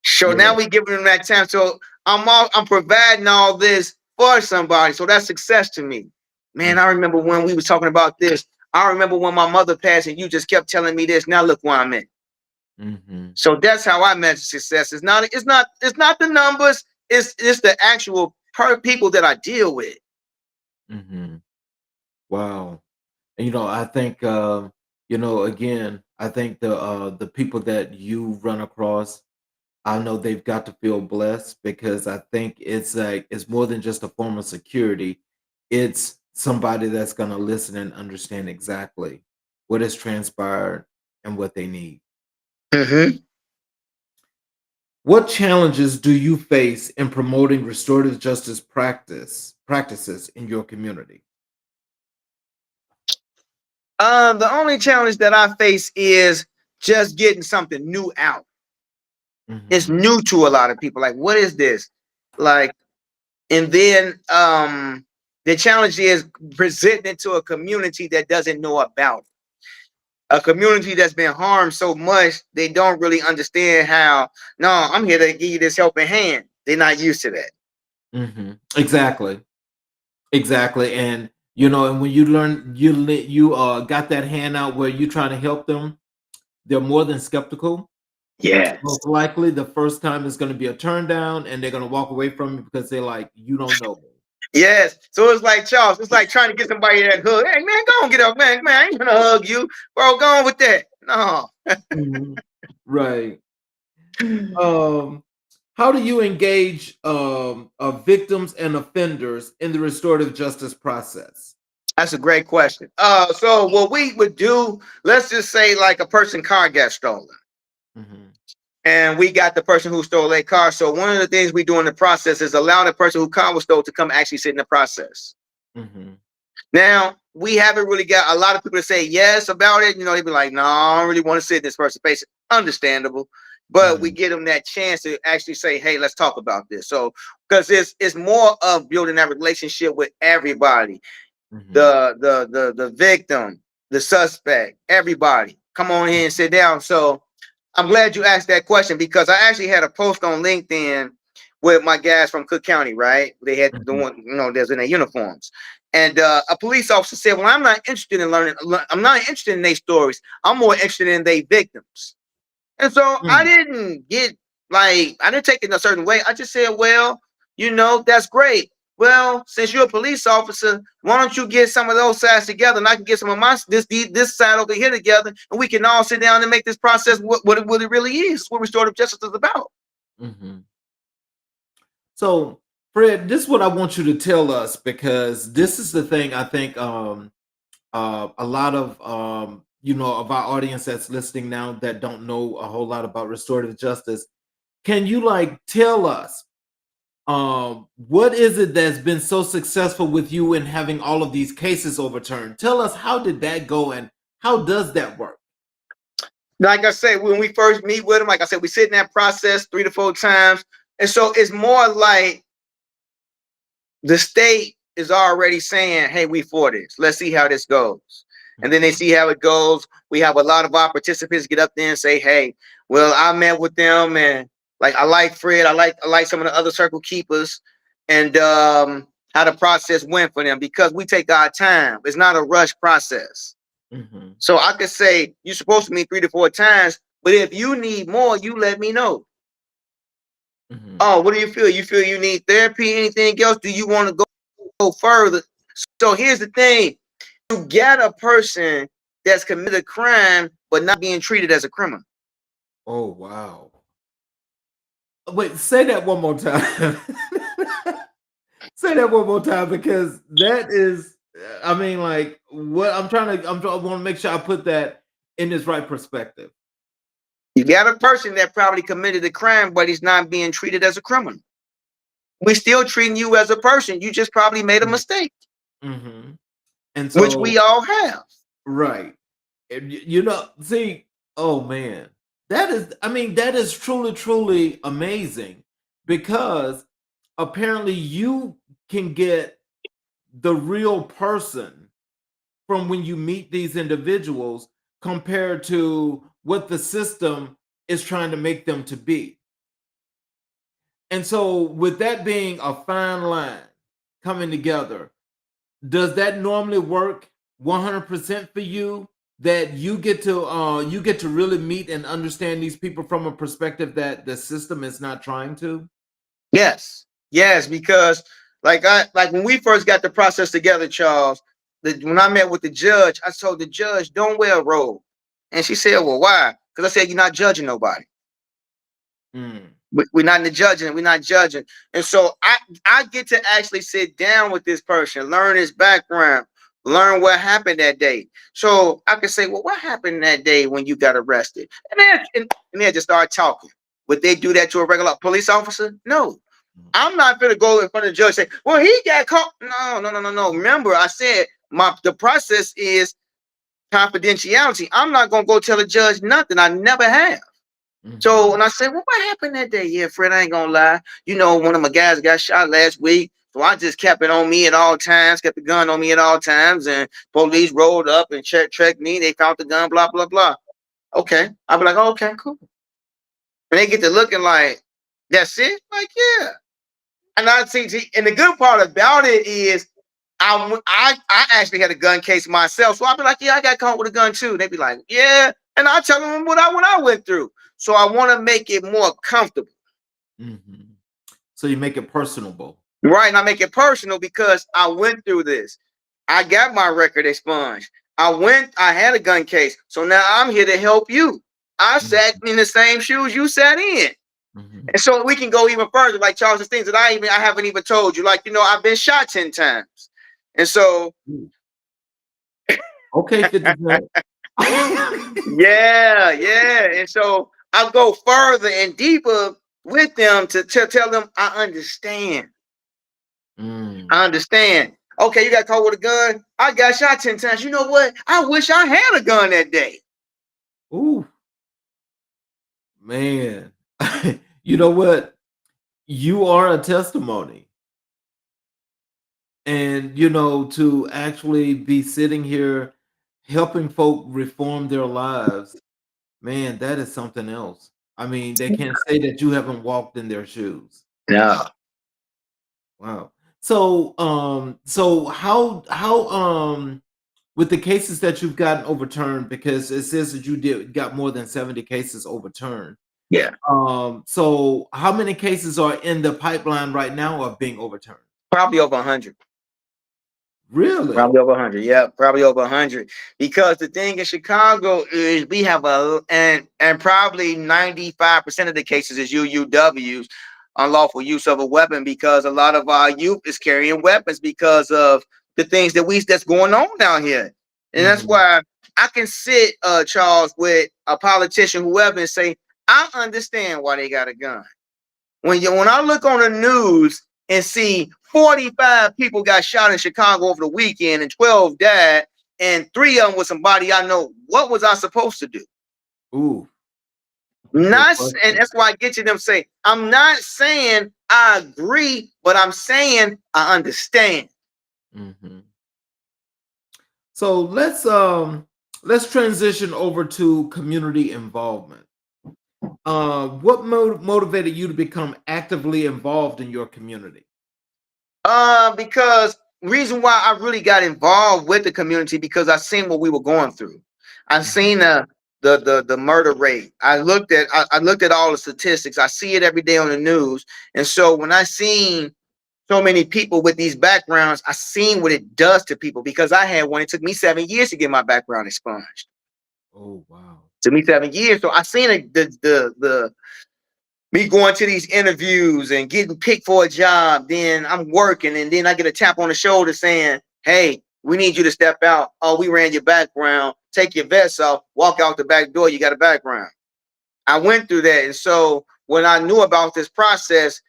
So now we giving them that time. So I'm providing all this for somebody. So that's success to me. Man, I remember when we was talking about this. I remember when my mother passed and you just kept telling me this. Now look where I'm at. So that's how I measure success. It's not the numbers, it's the actual people that I deal with. Wow. And I think again, I think the people that you run across, I know they've got to feel blessed, because I think it's more than just a form of security. It's somebody that's going to listen and understand exactly what has transpired and what they need. What challenges do you face in promoting restorative justice practices in your community? The only challenge that I face is just getting something new out. It's new to a lot of people. Like, what is this? Like, and then the challenge is presenting it to a community that doesn't know about it. A community that's been harmed so much, they don't really understand how, no, I'm here to give you this helping hand. They're not used to that. Exactly. And and when you learn, you got that hand out where you're trying to help them, they're more than skeptical. Yes. Most likely the first time is going to be a turn down, and they're going to walk away from you because they're like, you don't know me. Yes. So it's like, Charles, it's like trying to get somebody that hug. Hey, man, go on, get up, man. Man, I ain't gonna hug you. Bro, go on with that. No. Right. How do you engage victims and offenders in the restorative justice process? That's a great question. So what we would do, let's just say like a person car got stolen. And we got the person who stole their car. So one of the things we do in the process is allow the person who car was stole to come actually sit in the process. Now, we haven't really got a lot of people to say yes about it. They'd be like, no, I don't really want to sit in this person's face. Understandable. But we give them that chance to actually say, hey, let's talk about this. So, because it's more of building that relationship with everybody. The victim, the suspect, everybody. Come on in and sit down. So I'm glad you asked that question, because I actually had a post on LinkedIn with my guys from Cook County, right? They had the one, there's in their uniforms. And a police officer said, well, I'm not interested in learning. I'm not interested in their stories. I'm more interested in their victims. And so I didn't I didn't take it in a certain way. I just said, well, that's great. Well, since you're a police officer, why don't you get some of those sides together, and I can get some of my this side over here together, and we can all sit down and make this process what it really is, what restorative justice is about. So Fred, this is what I want you to tell us, because this is the thing I think a lot of of our audience that's listening now that don't know a whole lot about restorative justice. Can you like tell us what is it that's been so successful with you in having all of these cases overturned? Tell us, how did that go and how does that work? Like I said, when we first meet with them, like I said, we sit in that process 3 to 4 times. And so it's more like the state is already saying, hey, we for this. Let's see how this goes. And then they see how it goes. We have a lot of our participants get up there and say, hey, well, I met with them, and like I like Fred, I like some of the other circle keepers, and how the process went for them, because we take our time. It's not a rush process. Mm-hmm. So I could say you're supposed to meet 3 to 4 times, but if you need more, you let me know. Mm-hmm. Oh, what do you feel? You feel you need therapy? Anything else? Do you want to go further? So here's the thing: you get a person that's committed a crime but not being treated as a criminal. Oh wow! Wait, say that one more time. Say that one more time, because that is, I mean, like what I'm trying to, I want to make sure I put that in its right perspective. You got a person that probably committed a crime, but he's not being treated as a criminal. We're still treating you as a person. You just probably made a mistake, Mm-hmm. And which so, we all have. right. And see, oh man, that is, I mean, that is truly, truly amazing, because apparently you can get the real person from when you meet these individuals compared to what the system is trying to make them to be. And so, with that being a fine line coming together, does that normally work 100% for you? That you get to really meet and understand these people from a perspective that the system is not trying to? Yes, because like when we first got the process together, Charles, when I met with the judge, I told the judge, don't wear a robe. And she said, well, why? Because I said, you're not judging nobody. Mm. We're not in the judging. We're not judging. And so I get to actually sit down with this person, learn his background, learn what happened that day. So I can say, well, what happened that day when you got arrested? And then just start talking. Would they do that to a regular police officer? No. I'm not going to go in front of the judge and say, well, he got caught. No. Remember, I said the process is confidentiality. I'm not going to go tell the judge nothing. I never have. So when I said, well, what happened that day? Yeah, Fred, I ain't gonna lie. One of my guys got shot last week. So I just kept it on me at all times, kept the gun on me at all times. And police rolled up and checked me. They found the gun, blah, blah, blah. Okay. I'll be like, oh, okay, cool. And they get to looking like, that's it? Like, yeah. And and the good part about it is I actually had a gun case myself. So I'll be like, yeah, I got caught with a gun too. They'd be like, yeah. And I tell them what I went through. So I want to make it more comfortable. Mm-hmm. So you make it personable. Right. And I make it personal because I went through this. I got my record expunged. I had a gun case. So now I'm here to help you. I sat in the same shoes you sat in. Mm-hmm. And so we can go even further, like Charles, things that I haven't even told you. Like, I've been shot 10 times. And so okay, 50 yeah. And so I'll go further and deeper with them to tell them I understand. I understand. Okay, you got caught with a gun. I got shot 10 times. You know what? I wish I had a gun that day. Ooh, man. You know what? You are a testimony. And, to actually be sitting here helping folk reform their lives, man, that is something else. I mean, they can't say that you haven't walked in their shoes. No. Wow. So how with the cases that you've gotten overturned, because it says that you got more than 70 cases overturned. Yeah. So how many cases are in the pipeline right now of being overturned? Probably over 100. Really? Probably over 100. Yeah, probably over 100. Because the thing in Chicago is we have and probably 95% of the cases is UUWs. unlawful use of a weapon, because a lot of our youth is carrying weapons because of the things that's going on down here. And that's why I can sit, Charles, with a politician, whoever, and say, I understand why they got a gun. When I look on the news and see 45 people got shot in Chicago over the weekend and 12 died, and 3 of them was somebody I know, what was I supposed to do? Ooh. Not, and that's why I get you them say, I'm not saying I agree, but I'm saying I understand. So let's transition over to community involvement. What motivated you to become actively involved in your community? Because reason why I really got involved with the community, because I seen what we were going through. I seen the murder rate. I looked at all the statistics. I see it every day on the news. And so when I seen so many people with these backgrounds, I seen what it does to people, because I had one. It took me 7 years to get my background expunged. Oh wow. It took me 7 years. So I seen the me going to these interviews and getting picked for a job. Then I'm working, and then I get a tap on the shoulder saying, hey, we need you to step out. Oh, we ran your background. Take your vest off, walk out the back door. You got a background. I went through that. And so when I knew about this process,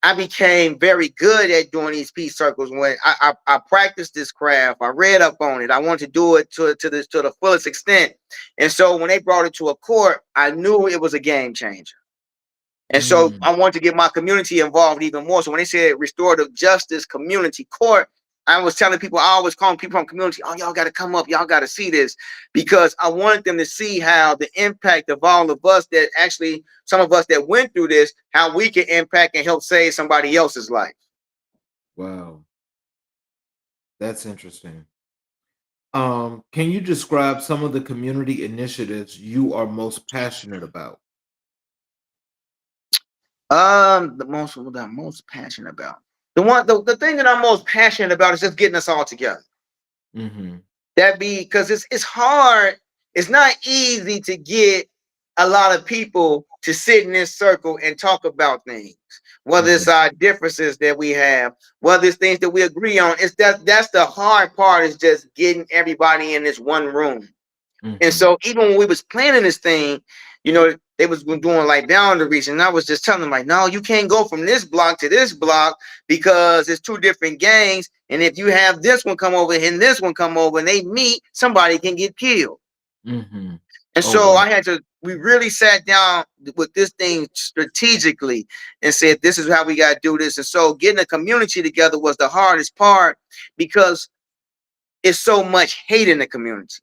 I became very good at doing these peace circles. When I practiced this craft, I read up on it. I wanted to do it to the fullest extent. And so when they brought it to a court, I knew it was a game changer. And so I want to get my community involved even more. So when they said restorative justice community court, I was telling people, I always call people from community, oh, y'all got to come up. Y'all got to see this, because I wanted them to see how the impact of all of us, that actually some of us that went through this, how we can impact and help save somebody else's life. Wow. That's interesting. Can you describe some of the community initiatives you are most passionate about? What I'm most passionate about. The thing that I'm most passionate about is just getting us all together. Because it's hard. It's not easy to get a lot of people to sit in this circle and talk about things, whether it's our differences that we have, whether it's things that we agree on. It's that's the hard part, is just getting everybody in this one room. And so even when we was planning this thing, they was doing like boundaries, and I was just telling them, like, no, you can't go from this block to this block, because it's 2 different gangs. And if you have this one come over and this one come over and they meet, somebody can get killed. And so we really sat down with this thing strategically and said, this is how we got to do this. And so getting a community together was the hardest part, because it's so much hate in the community.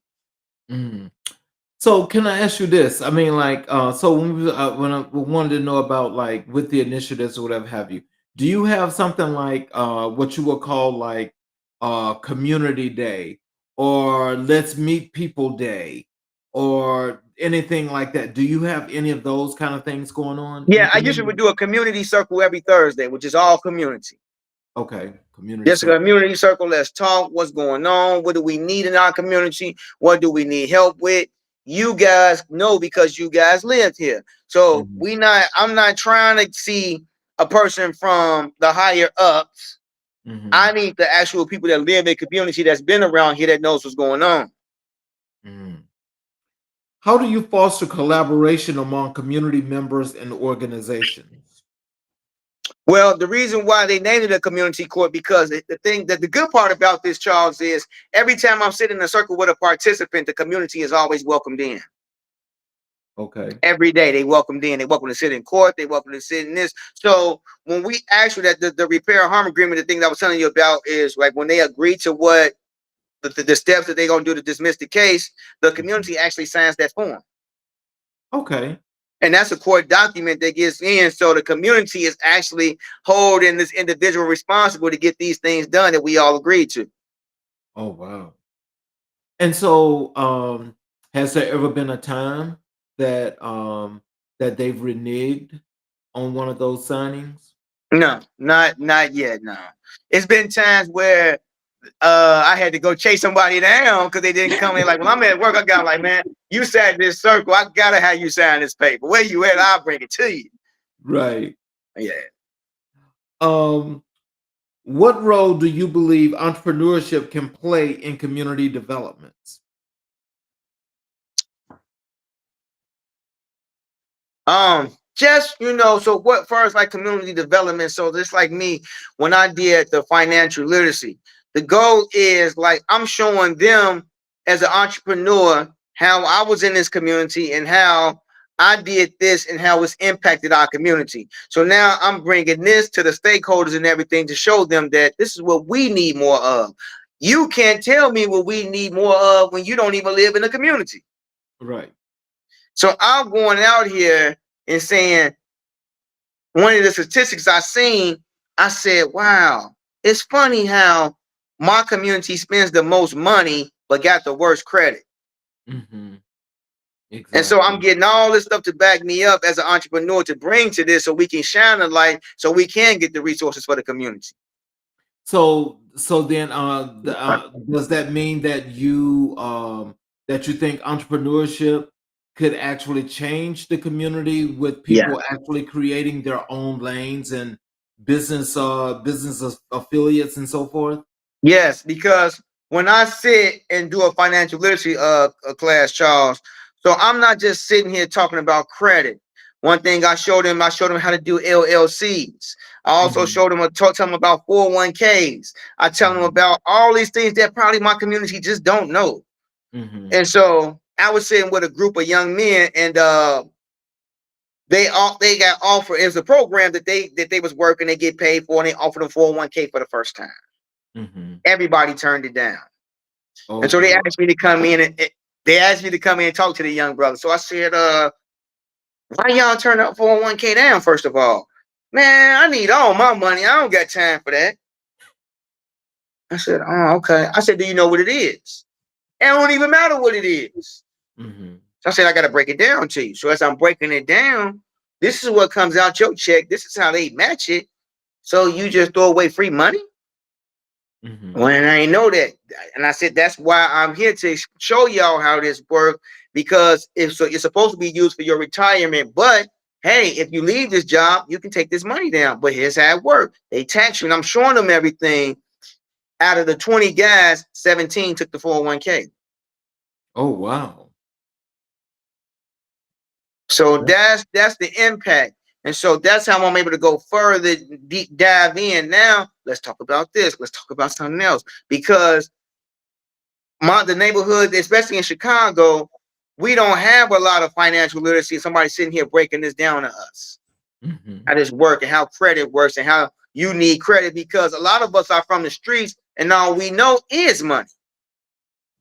So can I ask you this? I mean, like, so when I wanted to know about, like, with the initiatives or whatever have you, do you have something like what you would call like community day, or let's meet people day, or anything like that? Do you have any of those kind of things going on in the Yeah, I usually would community? do a community circle every Thursday, which is all community. Okay, community Just a circle. community circle. Let's talk. What's going on? What do we need in our community? What do we need help with? You guys know, because you guys live here. So I'm not trying to see a person from the higher ups. I need the actual people that live in the community, that's been around here, that knows what's going on. How do you foster collaboration among community members and organizations? Well, the reason why they named it a community court, because the good part about this, Charles, is every time I'm sitting in a circle with a participant, the community is always welcomed in. Okay. Every day they welcomed in. They welcome to sit in court. They welcome to sit in this. So when we actually, that the repair harm agreement, the thing that I was telling you about, is like when they agree to what the steps that they're going to do to dismiss the case, the community actually signs that form. Okay. And that's a court document that gets in. So the community is actually holding this individual responsible to get these things done that we all agreed to. Oh, wow. And so, has there ever been a time that that they've reneged on one of those signings? No, not yet. No, it's been times where I had to go chase somebody down because they didn't come in. Like, when I'm at work, I got like, man, you sat in this circle. I gotta have you sign this paper. Where you at? I'll bring it to you. Right. Yeah. Um, what role do you believe entrepreneurship can play in community developments? Just so what first like community development. So just like me, when I did the financial literacy, the goal is like I'm showing them as an entrepreneur how I was in this community and how I did this and how it's impacted our community. So now I'm bringing this to the stakeholders and everything to show them that this is what we need more of. You can't tell me what we need more of when you don't even live in the community. Right. So I'm going out here and saying, one of the statistics I seen, I said, wow, it's funny how my community spends the most money but got the worst credit. Mm-hmm. And so I'm Exactly. getting all this stuff to back me up as an entrepreneur to bring to this so we can shine a light so we can get the resources for the community. So then, does that mean that you think entrepreneurship could actually change the community with Yeah. people actually creating their own lanes and business affiliates and so forth? Yes, because when I sit and do a financial literacy a class, Charles, so I'm not just sitting here talking about credit. One thing I showed them how to do LLCs. I also Hmm. showed them, taught them about 401ks. I tell them Hmm. about all these things that probably my community just don't know. Hmm. And so I was sitting with a group of young men, and they got offered. It was a program that they was working. They get paid for, and they offered them 401k for the first time. Hmm. Everybody turned it down. And Oh so they boy. asked me to come in and talk to the young brother. So I said, why y'all turn up 401k down, first of all? Man, I need all my money. I don't got time for that. I said, oh, okay. I said, do you know what it is? It don't even matter what it is. Hmm. So I said, I got to break it down to you. So as I'm breaking it down, this is what comes out your check. This is how they match it. So you just throw away free money? Hmm. When I ain't know that, and I said that's why I'm here to show y'all how this works. Because if so, it's supposed to be used for your retirement. But hey, if you leave this job, you can take this money down. But here's how it works: they tax you, and I'm showing them everything. Out of the 20 guys, 17 took the 401k. Oh wow. So that's the impact. And so that's how I'm able to go further, deep dive in. Now let's talk about this. Let's talk about something else because the neighborhood, especially in Chicago, we don't have a lot of financial literacy. Somebody sitting here breaking this down to us, Hmm. how this works and how credit works and how you need credit because a lot of us are from the streets and all we know is money.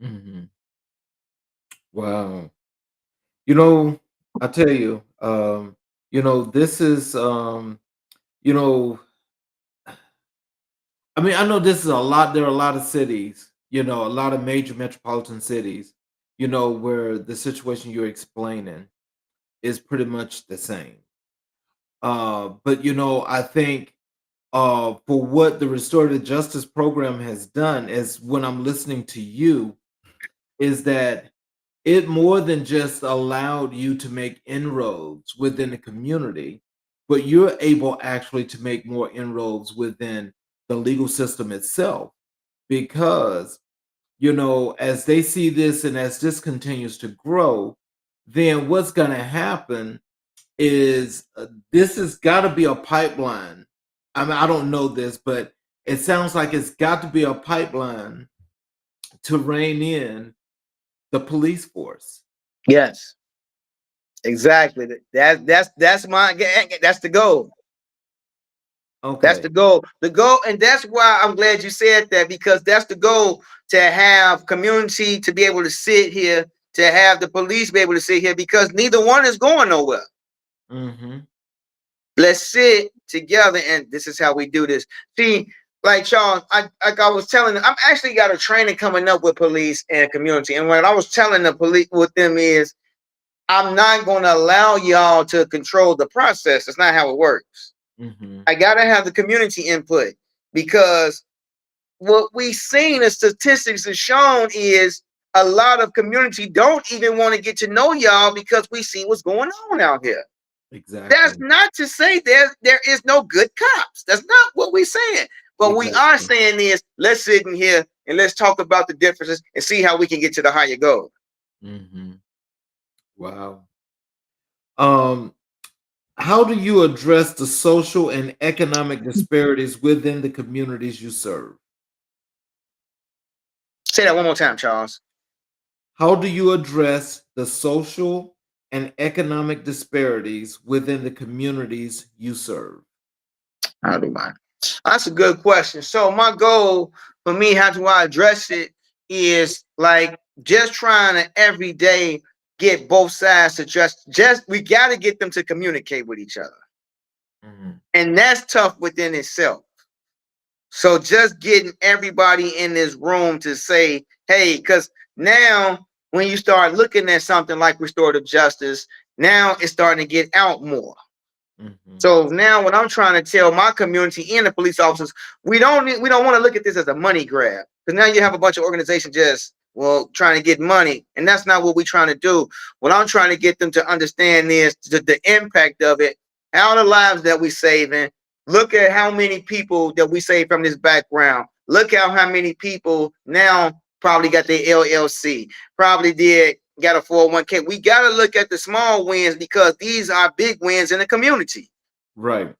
Hmm. Wow. You know, I tell you, this is, you know, I mean, I know this is a lot. There are a lot of cities, a lot of major metropolitan cities, where the situation you're explaining is pretty much the same. But I think for what the restorative justice program has done is when I'm listening to you, is that it more than just allowed you to make inroads within the community, but you're able actually to make more inroads within the legal system itself. Because, as they see this and as this continues to grow, then what's going to happen is this has got to be a pipeline. I mean, I don't know this, but it sounds like it's got to be a pipeline to rein in the police force. Yes, exactly. That's the goal. That's the Okay. goal. The goal, and that's why I'm glad you said that because that's the goal to have community to be able to sit here, to have the police be able to sit here because neither one is going nowhere. Hmm. Let's sit together, and this is how we do this. See, like Charles, like I was telling them, I'm actually got a training coming up with police and community, and what I was telling the police with them is, I'm not going to allow y'all to control the process. That's not how it works. Hmm. I gotta have the community input because what we've seen, the statistics have shown is a lot of community don't even want to get to know y'all because we see what's going on out here. That's Exactly. not to say there is no good cops. That's not we saying. But we are Exactly. saying is let's sit in here and let's talk about the differences and see how we can get to the higher goal. Hmm. Wow. Um, how do you address the social and economic disparities within the communities you serve? Say that one more time, Charles. How do you address the social and economic disparities within the communities you serve? How do I? That's a good question. So my goal for me, how do I address it, is like just trying to every day get both sides to just we got to get them to communicate with each other, Mhm. and that's tough within itself. So just getting everybody in this room to say, hey, because now when you start looking at something like restorative justice, now it's starting to get out more. Mhm. So now what I'm trying to tell my community and the police officers, we don't want to look at this as a money grab. Because now you have a bunch of organizations just trying to get money. And that's not what we're trying to do. What I'm trying to get them to understand is the impact of it, how the lives that we're saving. Look at how many people that we save from this background. Look at how many people now probably got their LLC, probably got a 401k. We got to look at the small wins because these are big wins in the community. Right.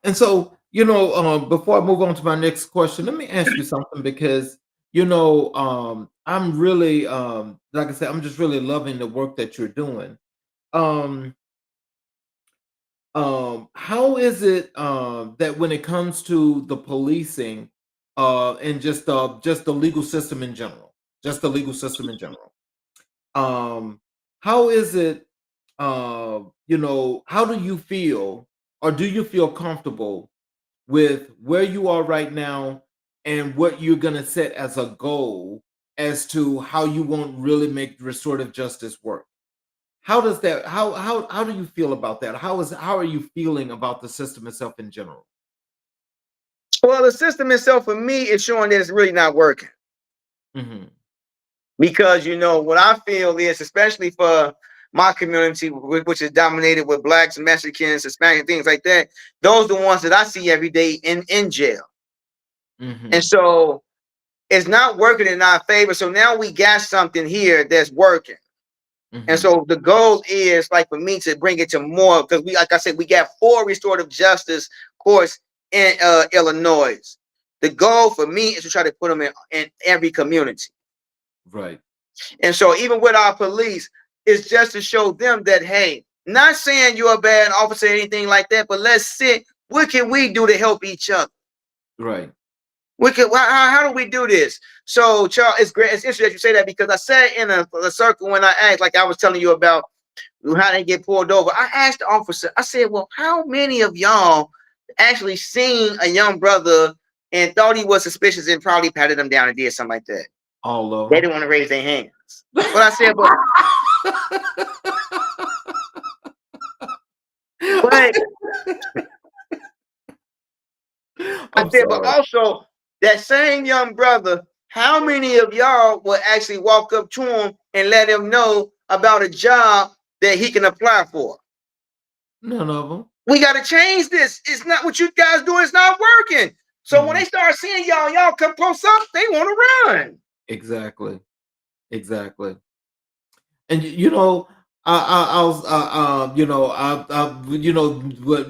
And so, before I move on to my next question, let me ask you something because, I'm really, like I said, I'm just really loving the work that you're doing. Um, how is it that when it comes to the policing, and just the legal system in general, just the legal system in general, how is it, how do you feel, or do you feel comfortable with where you are right now and what you're going to set as a goal as to how you won't really make restorative justice work? How does that how do you feel about that? How are you feeling about the system itself in general? Well, the system itself for me is showing that it's really not working. Mhm. Because what I feel is, especially for my community, which is dominated with blacks, Mexicans, Hispanic, things like that, those are the ones that I see every day in jail. And Mhm. so it's not working in our favor. So now we got something here that's working. And Mhm. so the goal is like for me to bring it to more, because we, like I said, we got 4 restorative justice courts in Illinois. The goal for me is to try to put them in every community. Right. And so even with our police, it's just to show them that, hey, not saying you're a bad officer or anything like that, but let's sit. What can we do to help each other? Right. How do we do this? So, Charles, it's great. It's interesting that you say that because I sat in a circle when I asked, like I was telling you about how they get pulled over. I asked the officer, I said, well, how many of y'all actually seen a young brother and thought he was suspicious and probably patted him down and did something like that? All of They them. didn't want to raise their hands. But I said, but I I'm said, but sorry. also that same young brother, how many of y'all will actually walk up to him and let him know about a job that he can apply for? None of them. We got to change this. It's not what you guys do. It's not working. So when Mhm. they start seeing y'all come post up, they want to run. Exactly. Exactly. And you know, I was,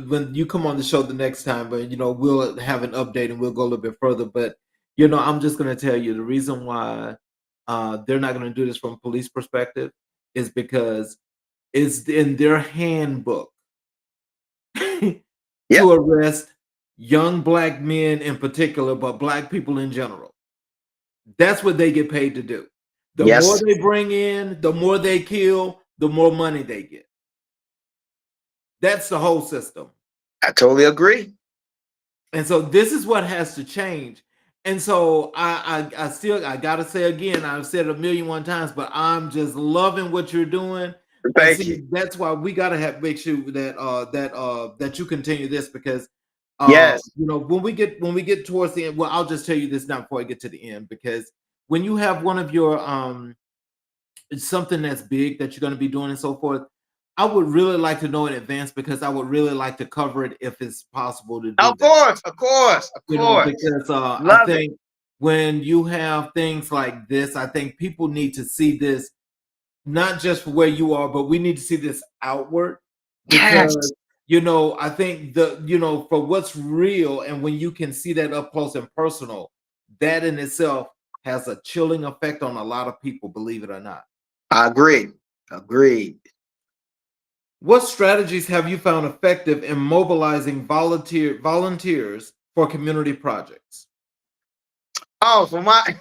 when you come on the show the next time, but we'll have an update and we'll go a little bit further. But I'm just going to tell you the reason why they're not going to do this from a police perspective is because it's in their handbook Yep. to arrest young black men in particular, but black people in general. That's what they get paid to do. The more Yes, they bring in, the more they kill, the more money they get. That's the whole system. I totally agree. And so this is what has to change. And so I still I gotta say again, I've said it a million one times, but I'm just loving what you're doing. And Thank you. see, that's why we gotta have make sure that you continue this because Yes. when we get towards the end, well, I'll just tell you this now before I get to the end, because when you have one of your it's something that's big that you're going to be doing and so forth, I would really like to know in advance because I would really like to cover it if it's possible to do Of that. course, of course, of You know, course. because I Love it. think when you have things like this, I think people need to see this not just for where you are, but we need to see this outward Yes. because I think for what's real and when you can see that up close and personal, that in itself has a chilling effect on a lot of people, believe it or not. I agree. Agreed. What strategies have you found effective in mobilizing volunteers for community projects? Oh, for my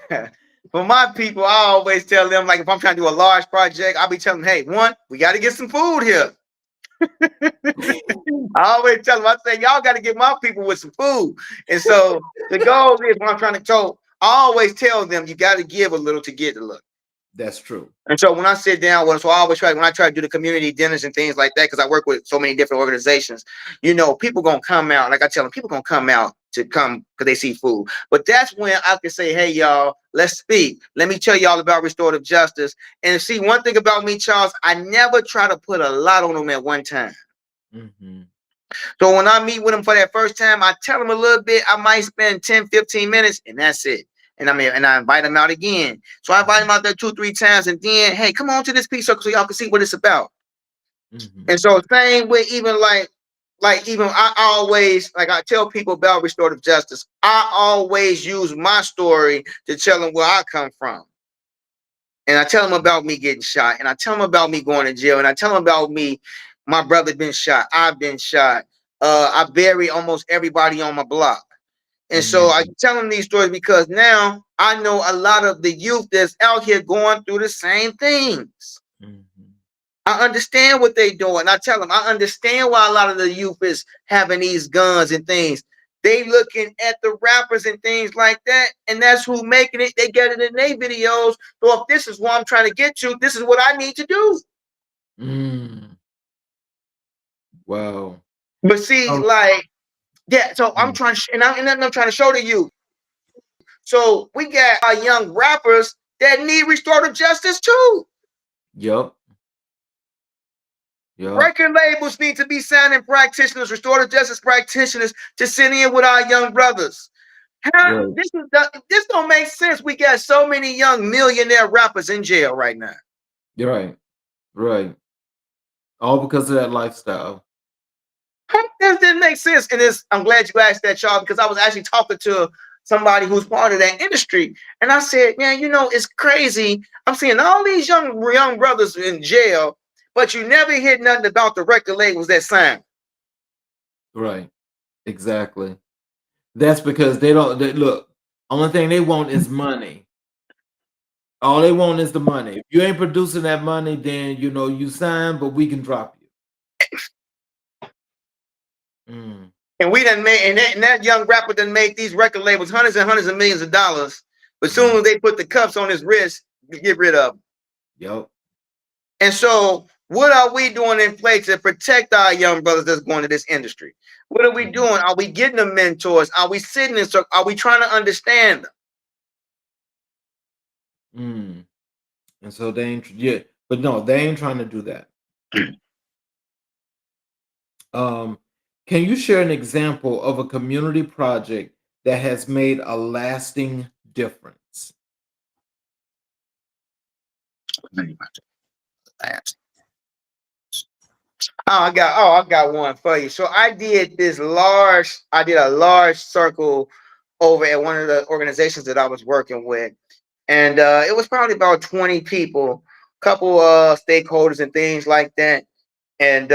for my people, I always tell them, like, if I'm trying to do a large project, I'll be telling them, hey, one, we got to get some food here. I always tell them, I say, y'all got to get my people with some food. And so the goal is when I'm trying to so I always tell them you got to give a little to get a little. That's true. And so when I sit down, so I always try when I try to do the community dinners and things like that, because I work with so many different organizations, people gonna come out. Like I tell them, people gonna come out to come because they see food. But that's when I can say, hey y'all, let's speak. Let me tell y'all about restorative justice. And see, one thing about me, Charles, I never try to put a lot on them at one time. Mm-hmm. So when I meet with them for that first time, I tell them a little bit. I might spend 10, 15 minutes, and that's it. And I invite them out again. So I invite them out there 2, 3 times, and then, hey, come on to this peace circle so y'all can see what it's about. Mm-hmm. And so same with even even I always I tell people about restorative justice. I always use my story to tell them where I come from. And I tell them about me getting shot, and I tell them about me going to jail, and I tell them about me, my brother been shot, I've been shot. I bury almost everybody on my block. And so I Mm-hmm. tell them these stories because now I know a lot of the youth that's out here going through the same things. Mm-hmm. I understand what they doing. I tell them I understand why a lot of the youth is having these guns and things. They looking at the rappers and things like that, and that's who making it. They get it in their videos. So if this is what I'm trying to get to, this is what I need to do. Mm. Wow. But see, Oh, yeah. So I'm mm. trying, I'm trying to show to you. So we got our young rappers that need restorative justice too. Yup. Yup. Record labels need to be signing practitioners, restorative justice practitioners, to sit in with our young brothers. Right. This don't make sense. We got so many young millionaire rappers in jail right now. You're right. Right. All because of that lifestyle. This didn't make sense. And I'm glad you asked that, y'all, because I was actually talking to somebody who's part of that industry. And I said, man, it's crazy. I'm seeing all these young brothers in jail, but you never hear nothing about the record labels that sign. Right. Exactly. That's because look, only thing they want is money. All they want is the money. If you ain't producing that money, then you sign, but we can drop you. Mm. And we done made, and that young rapper done made these record labels hundreds and hundreds of millions of dollars. But soon as they put the cuffs on his wrist, we get rid of them. Yep. And so, what are we doing in place to protect our young brothers that's going to this industry? What are we doing? Are we getting them mentors? Are we sitting in? Are we trying to understand them? Mm. And so they ain't but no, they ain't trying to do that. Can you share an example of a community project that has made a lasting difference? I got one for you. So I did a large circle over at one of the organizations that I was working with. And it was probably about 20 people, couple stakeholders and things like that. And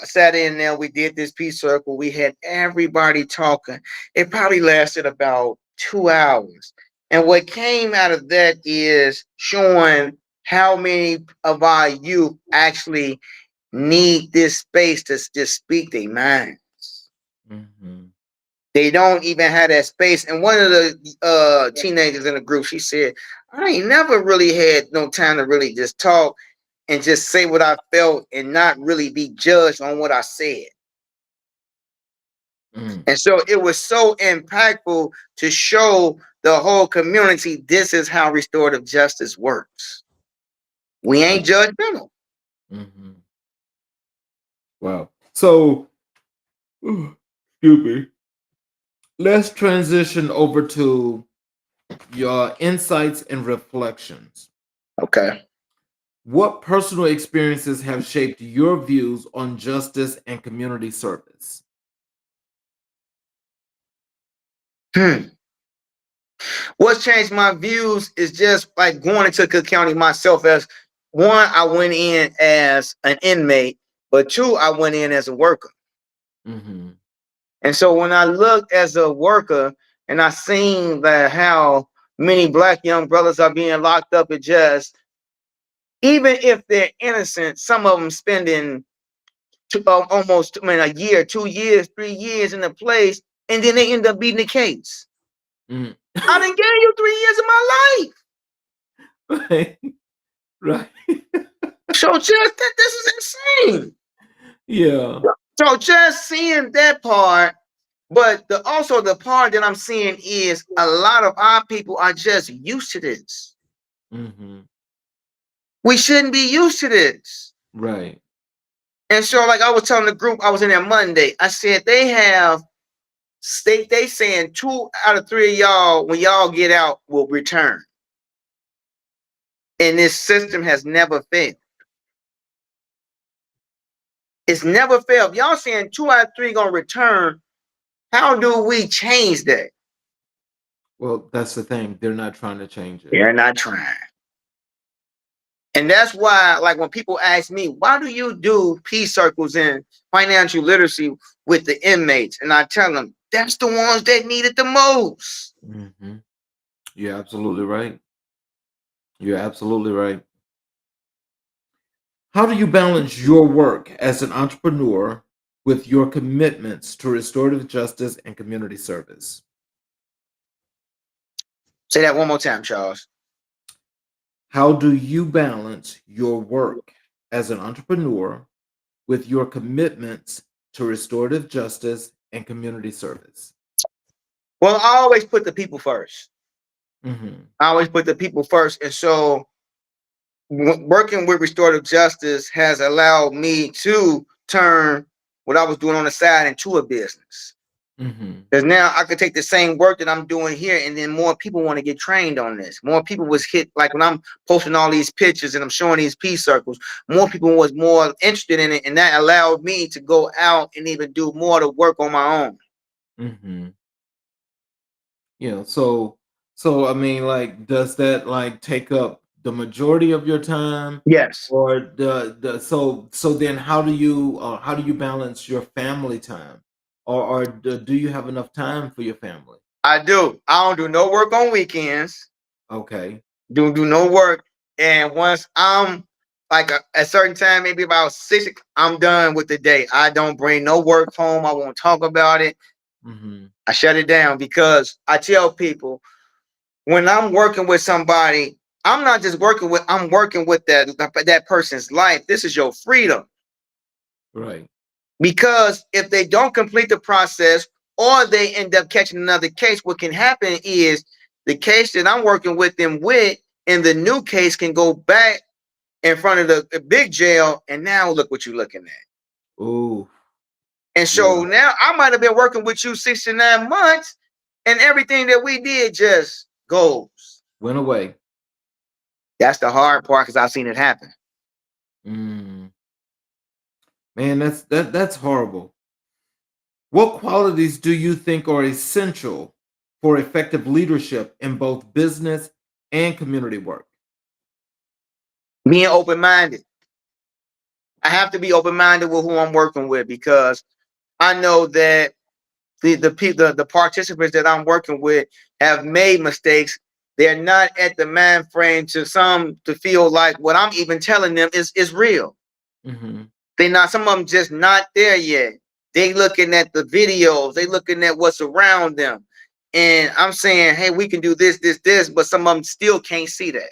sat in there, we did this peace circle. We had everybody talking. It probably lasted about 2 hours. And what came out of that is showing how many of our youth actually need this space to just speak their mind. Mm-hmm. They don't even have that space. And one of the teenagers in the group, she said, I ain't never really had no time to really just talk and just say what I felt and not really be judged on what I said. Mm. And so it was so impactful to show the whole community this is how restorative justice works. We ain't judgmental. Mm-hmm. Wow. So, excuse me. Let's transition over to your insights and reflections. Okay. What personal experiences have shaped your views on justice and community service? Hmm. What's changed my views is just like going into Cook County myself. As one, I went in as an inmate, but two, I went in as a worker. Mm-hmm. And so when I looked as a worker and I seen that how many black young brothers are being locked up, it just, even if they're innocent, some of them spending almost, I mean, a year, 2 years, 3 years in a place, and then they end up beating the case. Mm. I done gave you 3 years of my life. Right. Right. So just that, this is insane. Yeah. So just seeing that part, but also the part that I'm seeing is a lot of our people are just used to this. Mm-hmm. We shouldn't be used to this. Right. And so, like I was telling the group, I was in there Monday. I said they saying 2 out of 3 of y'all, when y'all get out, will return. And this system has never failed. It's never failed. If y'all saying 2 out of 3 gonna return, how do we change that? Well, that's the thing. They're not trying to change it. They're not trying. And that's why, like, when people ask me, why do you do peace circles and financial literacy with the inmates? And I tell them, that's the ones that need it the most. Mm-hmm. You're absolutely right. You're absolutely right. How do you balance your work as an entrepreneur with your commitments to restorative justice and community service? Say that one more time, Charles. How do you balance your work as an entrepreneur with your commitments to restorative justice and community service? Well, I always put the people first. Mm-hmm. I always put the people first. And so working with restorative justice has allowed me to turn what I was doing on the side into a business. Mm-hmm. Because now I could take the same work that I'm doing here, and then more people want to get trained on this. More people was hit, like when I'm posting all these pictures and I'm showing these peace circles, more people was more interested in it, and that allowed me to go out and even do more to work on my own. Mm-hmm. So I mean, like, does that like take up the majority of your time, Yes, or so then how do you balance your family time, or do you have enough time for your family? I do. I don't do no work on weekends. Okay. Do no work. And once I'm like a certain time, maybe about 6, I'm done with the day. I don't bring no work home. I won't talk about it. Mm-hmm. I shut it down because I tell people when I'm working with somebody, I'm working with that person's life. This is your freedom. Right. Because if they don't complete the process or they end up catching another case, what can happen is the case that I'm working with them with in the new case can go back in front of the big jail. And now look what you're looking at. Oh, And yeah. so now I might have been working with you 69 months and everything that we did just goes. Went away. That's the hard part because I've seen it happen. Mm. Man, that's horrible. What qualities do you think are essential for effective leadership in both business and community work? Being open minded. I have to be open minded with who I'm working with because I know that the participants that I'm working with have made mistakes. They're not at the mind frame to some to feel like what I'm even telling them is real. Mm-hmm. They not some of them just not there yet. They looking at the videos, they looking at what's around them. And I'm saying, hey, we can do this, this, this, but some of them still can't see that.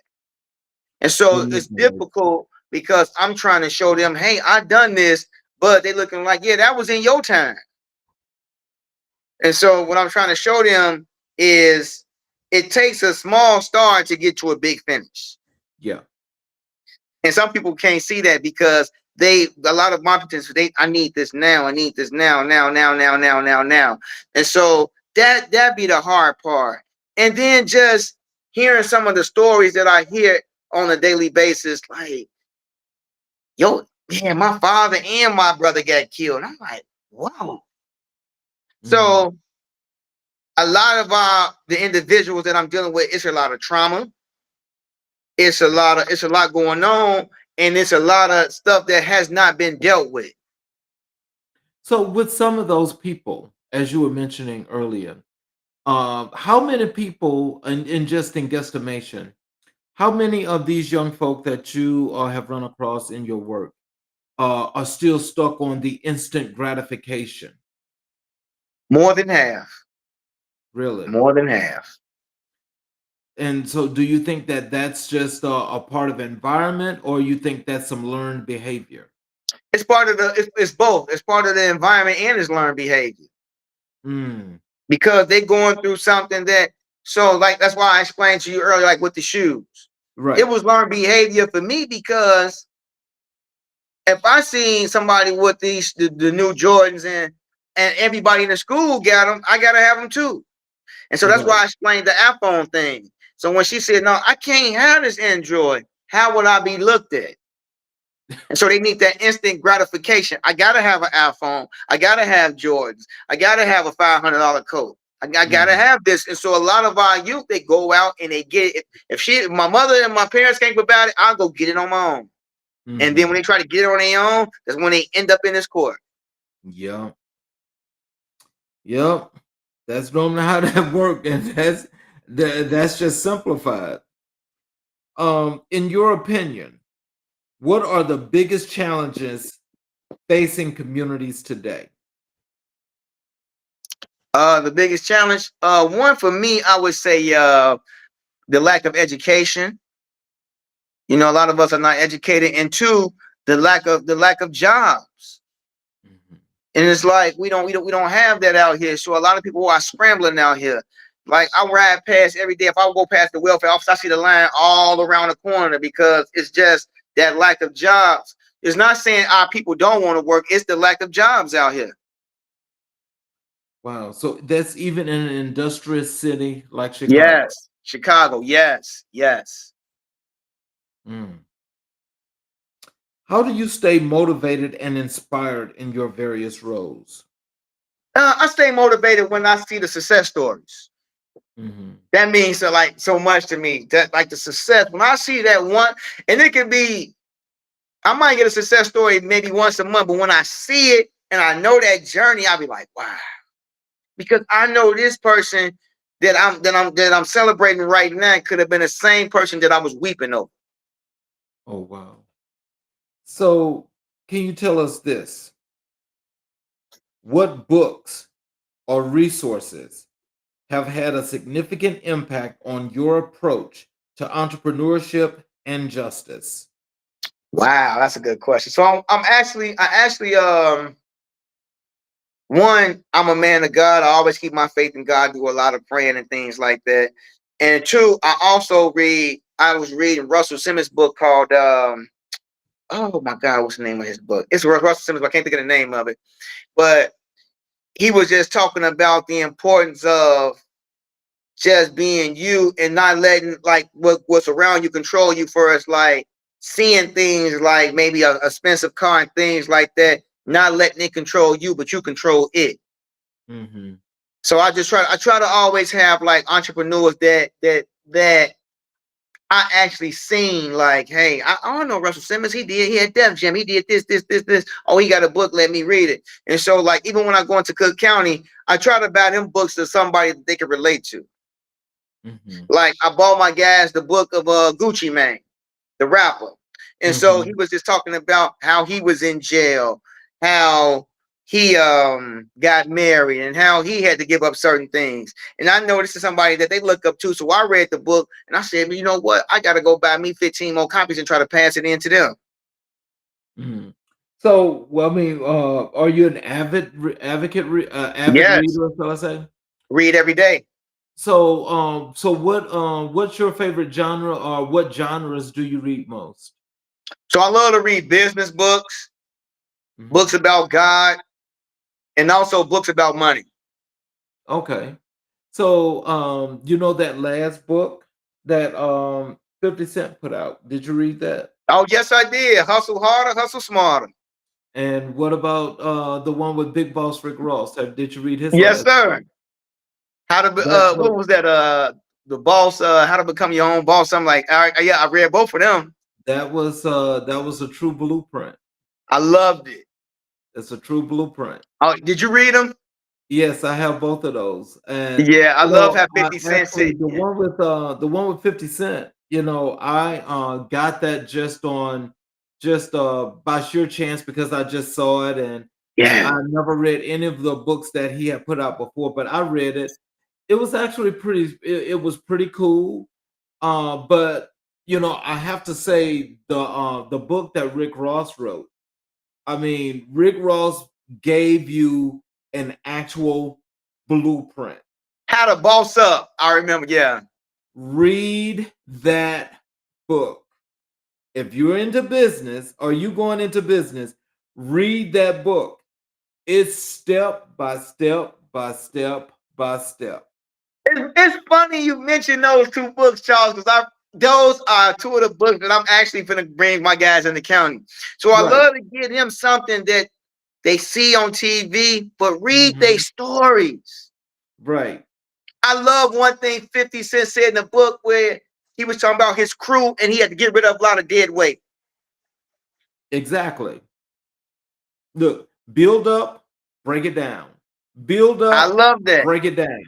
And so it's difficult because I'm trying to show them, hey, I done this, but they looking like, yeah, that was in your time. And so what I'm trying to show them is it takes a small start to get to a big finish. Yeah. And some people can't see that because a lot of my participants, I need this now, I need this now. And so that be the hard part. And then just hearing some of the stories that I hear on a daily basis, like, yo, yeah, my father and my brother got killed. And I'm like, wow. Mhm. So a lot of the individuals that I'm dealing with, it's a lot of trauma. It's a lot going on, and it's a lot of stuff that has not been dealt with. So, with some of those people, as you were mentioning earlier, how many people, in just in guesstimation, how many of these young folk that you have run across in your work are still stuck on the instant gratification? More than half. Really? More than half. And so, do you think that that's just a part of environment, or you think that's some learned behavior? It's part of it's both. It's part of the environment and it's learned behavior. Mm, Because they're going through something that, so like that's why I explained to you earlier, like with the shoes. It right. was learned behavior for me because if I seen somebody with the new Jordans and everybody in the school got them, I gotta have them too. And so that's why Right. I explained the iPhone thing. So when she said, no, I can't have this Android, how would I be looked at? And so they need that instant gratification. I gotta have an iPhone. I gotta have Jordans. I gotta have a $500 coat. I gotta Mhm, have this. And so a lot of our youth, they go out and they get it. If my mother and my parents can't about it, I'll go get it on my own. And then when mhm. they try to get it on their own, that's when they end up in this court. Yep. Yep. That's normally how that work, and that's just simplified. In your opinion, what are the biggest challenges facing communities today? The biggest challenge, one for me, I would say the lack of education. You know, a lot of us are not educated, and two, the lack of jobs. Mhm. And it's like we don't have that out here. So a lot of people are scrambling out here. Like I ride past every day. If I would go past the welfare office, I see the line all around the corner because it's just that lack of jobs. It's not saying our people don't want to work, it's the lack of jobs out here. Wow. So that's even in an industrious city like Chicago. Yes. Chicago, yes, yes. Mm. How do you stay motivated and inspired in your various roles? I stay motivated when I see the success stories. Mhm. That means so much to me. That like the success. When I see that one, and it could be, I might get a success story maybe once a month, but when I see it and I know that journey, I'll be like, wow. Because I know this person that I'm celebrating right now could have been the same person that I was weeping over. Oh, wow. So, can you tell us this? What books or resources have had a significant impact on your approach to entrepreneurship and justice? Wow, that's a good question. So I actually one, I'm a man of God. I always keep my faith in God, do a lot of praying and things like that. And two, I was reading Russell Simmons' book called oh my God, what's the name of his book? It's Russell Simmons, but I can't think of the name of it. But he was just talking about the importance of just being you and not letting like what's around you control you, for us, like seeing things like maybe a expensive car and things like that, not letting it control you, but you control it. Mhm. So I try to always have like entrepreneurs that I actually seen, like, hey, I don't know Russell Simmons. He had Def Jam. He did this. Oh, he got a book. Let me read it. And so, like, even when I go into Cook County, I try to buy them books to somebody that they can relate to. Mhm. Like, I bought my guys the book of Gucci Mane, the rapper. And so he Mhm. was just talking about how he was in jail, how he got married, and how he had to give up certain things. And I know this is somebody that they look up to. So I read the book and I said, you know what? I gotta go buy me 15 more copies and try to pass it in to them. Mhm. So, well, I mean, are you an avid Yes. reader, shall I say? Read every day. So, what's your favorite genre, or what genres do you read most? So I love to read business books, books Mhm. about God, and also books about money. Okay. So, you know that last book that 50 Cent put out. Did you read that? Oh, yes, I did. Hustle harder, hustle smarter. And what about the one with Big Boss Rick Ross? Did you read his Yes, last book? sir. How to be, That what book was that? The boss, how to become your own boss. I'm like, yeah, I read both of them. that was a true blueprint. I loved it. It's a true blueprint. Oh, did you read them? Yes, I have both of those. And Yeah, I you love know, how 50 Cent actually said, the one with 50 Cent, you know, I got that just on just by sheer chance because I just saw it and yeah, I never read any of the books that he had put out before, but I read it. It was actually it was pretty cool. But you know, I have to say the book that Rick Ross wrote, I mean, Rick Ross gave you an actual blueprint. how to boss up. I remember, yeah. Read that book. If you're into business or you going into business, read that book. It's step by step by step by step. It's funny you mentioned those two books, Charles, because those are two of the books that I'm actually gonna bring my guys in the county. So I Right. love to get him something that they see on TV, but read their Mhm. stories. Right. I love one thing 50 Cent said in the book where he was talking about his crew and he had to get rid of a lot of dead weight. Exactly. Look, build up, break it down. Build I up, love that. break it down.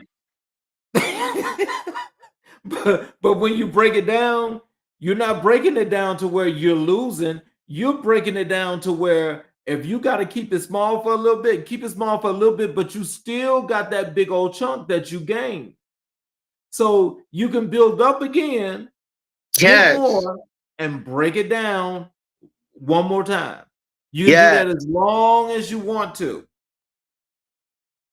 But when you break it down, you're not breaking it down to where you're losing. You're breaking it down to where if you got to keep it small for a little bit, keep it small for a little bit, but you still got that big old chunk that you gained. So you can build up again, get Yes. more, and break it down one more time. You can do Yes. that as long as you want to.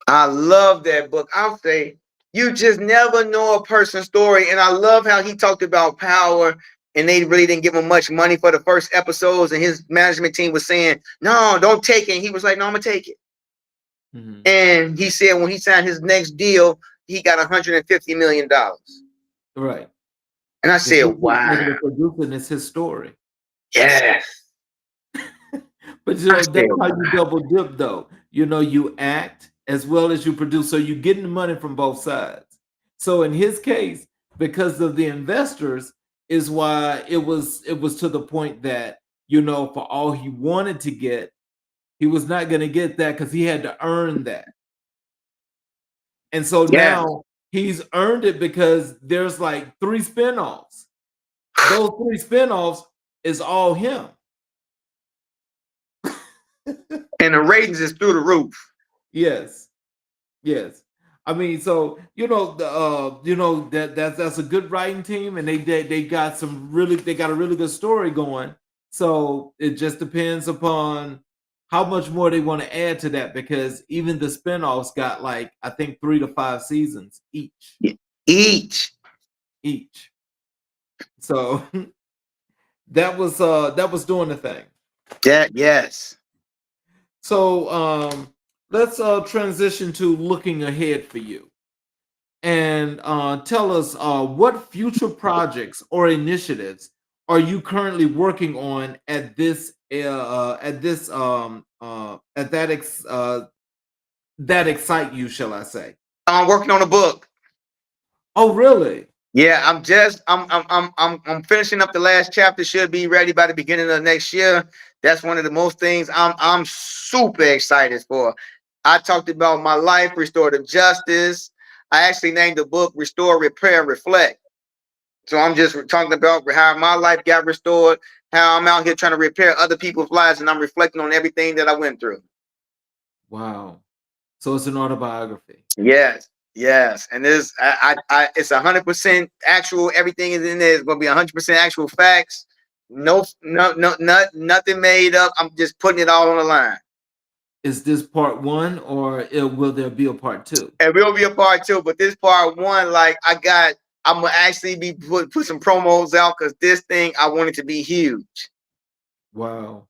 I love that book. I'll say you just never know a person's story. And I love how he talked about power and they really didn't give him much money for the first episodes. And his management team was saying, no, don't take it. And he was like, no, I'm gonna take it. Mhm. And he said when he signed his next deal, he got $150 million. Right. And I Because said, he's the wow, executive producer and it's his story. yes. But you I know, said, that's how you wow. double dip though. You know, you act as well as you produce. So you're getting the money from both sides. So in his case, because of the investors, is why it was to the point that, you know, for all he wanted to get, he was not gonna get that because he had to earn that. And so Yes. now he's earned it because there's like 3 spinoffs. Those 3 spinoffs is all him. And the ratings is through the roof. Yes. Yes. I mean, so you know that's a good writing team, and they got they got a really good story going. So it just depends upon how much more they want to add to that because even the spinoffs got like I think 3 to 5 seasons Each. each. So that was doing the thing. That, yes. So let's transition to looking ahead for you. And tell us what future projects or initiatives are you currently working on that excite you, shall I say? I'm working on a book. Oh, really? Yeah, I'm finishing up the last chapter. Should be ready by the beginning of next year. That's one of the most things I'm super excited for. I talked about my life, restorative justice. I actually named the book Restore, Repair, and Reflect. So I'm just talking about how my life got restored, how I'm out here trying to repair other people's lives, and I'm reflecting on everything that I went through. Wow. So it's an autobiography. Yes, yes, and this it's 100% actual. Everything is in there. It's gonna be 100% actual facts. No, no, no, nothing made up. I'm just putting it all on the line. Is this part one, or will there be a part two? And we'll be a part two, but this part one, like I'm gonna actually be put some promos out because this thing I want it to be huge. Wow.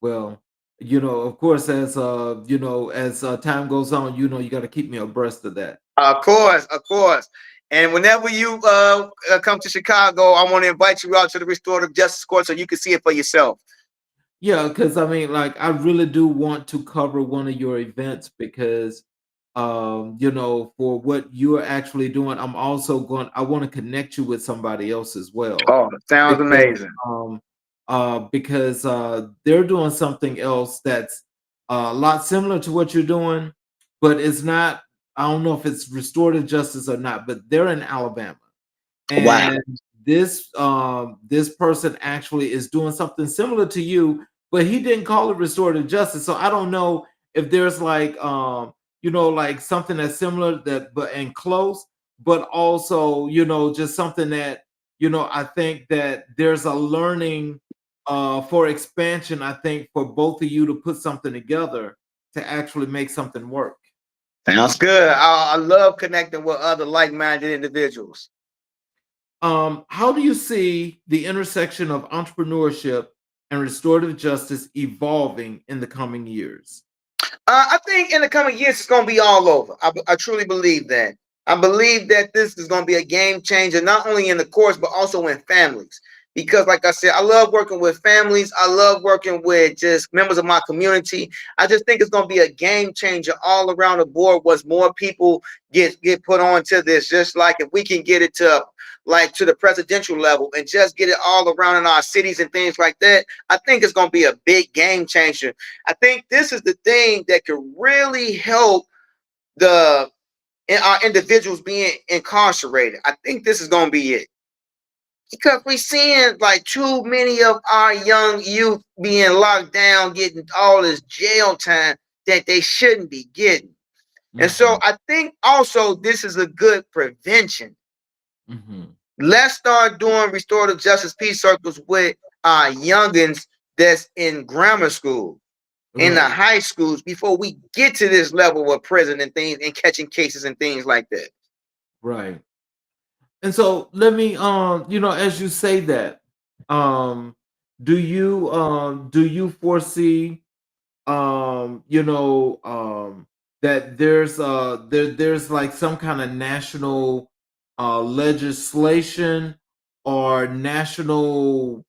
Well, of course, as as time goes on, you got to keep me abreast of that. Of course, of course. And whenever you come to Chicago, I want to invite you out to the Restorative Justice Court so you can see it for yourself. Yeah, because I mean, like, I really do want to cover one of your events because, for what you're actually doing, I want to connect you with somebody else as well, Oh, sounds because, amazing. they're doing something else that's a lot similar to what you're doing, but it's not. I don't know if it's restorative justice or not, but they're in Alabama. Wow. And this person actually is doing something similar to you, but he didn't call it restorative justice. So I don't know if there's like like something that's similar that but and close, but also, just something that, I think that there's a learning for expansion, I think, for both of you to put something together to actually make something work. Sounds good. I love connecting with other like-minded individuals. How do you see the intersection of entrepreneurship and restorative justice evolving in the coming years? I think in the coming years it's going to be all over. I truly believe that. I believe that this is going to be a game changer, not only in the courts but also in families. Because, like I said, I love working with families. I love working with just members of my community. I just think it's going to be a game changer all around the board. Once more people get put on to this, just like if we can get it to like to the presidential level and just get it all around in our cities and things like that, I think it's going to be a big game changer. I think this is the thing that could really help the in our individuals being incarcerated. I think this is going to be it because we're seeing like too many of our young youth being locked down, getting all this jail time that they shouldn't be getting. And so Mhm, I think also this is a good prevention. mhm. Let's start doing restorative justice peace circles with our youngins that's in grammar school, in the Right, high schools, before we get to this level of prison and things and catching cases and things like that. right. And so let me, as you say that, um, do you foresee, that there's like some kind of national legislation or national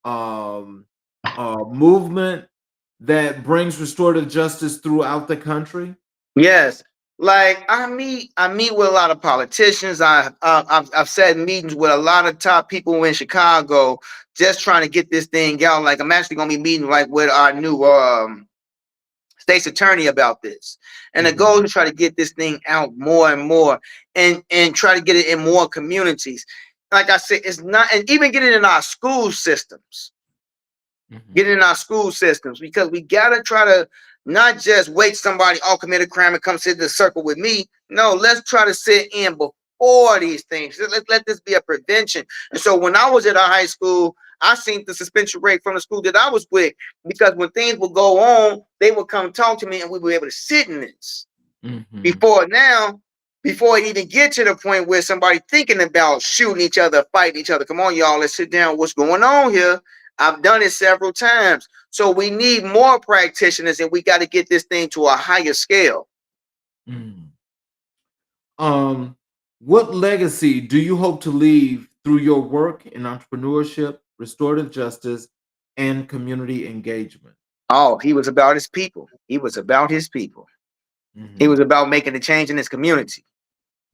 um movement that brings restorative justice throughout the country? Yes, like I meet with a lot of politicians. I've sat in meetings with a lot of top people in Chicago, just trying to get this thing out. Like I'm actually gonna be meeting like with our new state's attorney about this, and the goal Mhm, is to try to get this thing out more and more, and try to get it in more communities. Like I said, it's not, and even get it in our school systems. mhm, Get in our school systems because we gotta try to not just wait somebody all commit a crime and come sit in the circle with me. No, let's try to sit in before these things. Let this be a prevention. And so when I was at a high school, I seen the suspension rate from the school that I was with because when things would go on, they would come talk to me and we were able to sit in this. mhm, Before now, before it even get to the point where somebody thinking about shooting each other, fighting each other. Come on, y'all, let's sit down. What's going on here? I've done it several times. So we need more practitioners and we got to get this thing to a higher scale. mhm. Um, what legacy do you hope to leave through your work in entrepreneurship, restorative justice, and community engagement? Oh, he was about his people. He was about his people. He was Mhm, about making a change in his community.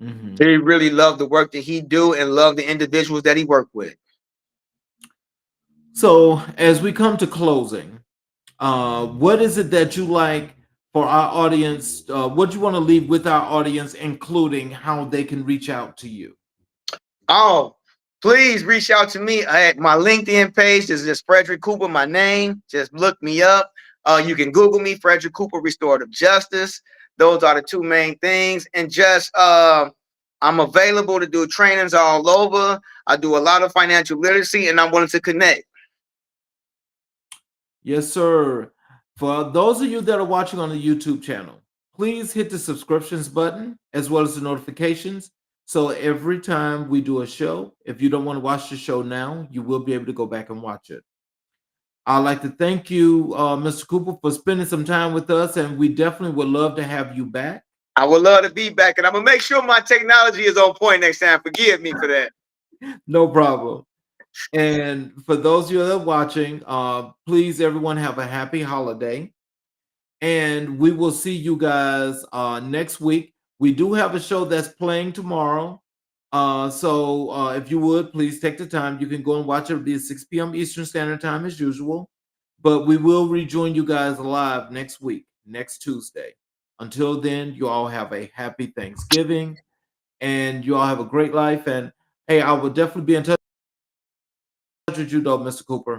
mhm. He really loved the work that he do and loved the individuals that he worked with. So, as we come to closing, what is it that you like for our audience? What do you want to leave with our audience, including how they can reach out to you? Oh, please reach out to me at my LinkedIn page. This is just Frederick Cooper, my name. Just look me up. You can Google me, Frederick Cooper Restorative Justice. Those are the two main things. And just I'm available to do trainings all over. I do a lot of financial literacy and I'm willing to connect. Yes, sir. For those of you that are watching on the YouTube channel, please hit the subscriptions button as well as the notifications. So every time we do a show, if you don't want to watch the show now, you will be able to go back and watch it. I'd like to thank you, Mr. Cooper, for spending some time with us, and we definitely would love to have you back. I would love to be back, and I'm gonna make sure my technology is on point next time. Forgive me for that. No problem. And for those of you that are watching, please, everyone, have a happy holiday. And we will see you guys next week. We do have a show that's playing tomorrow. So if you would, please take the time. You can go and watch it. It'll be at 6 p.m. Eastern Standard Time as usual. But we will rejoin you guys live next week, next Tuesday. Until then, you all have a happy Thanksgiving and you all have a great life. And hey, I will definitely be in touch with you, though, Mr. Cooper.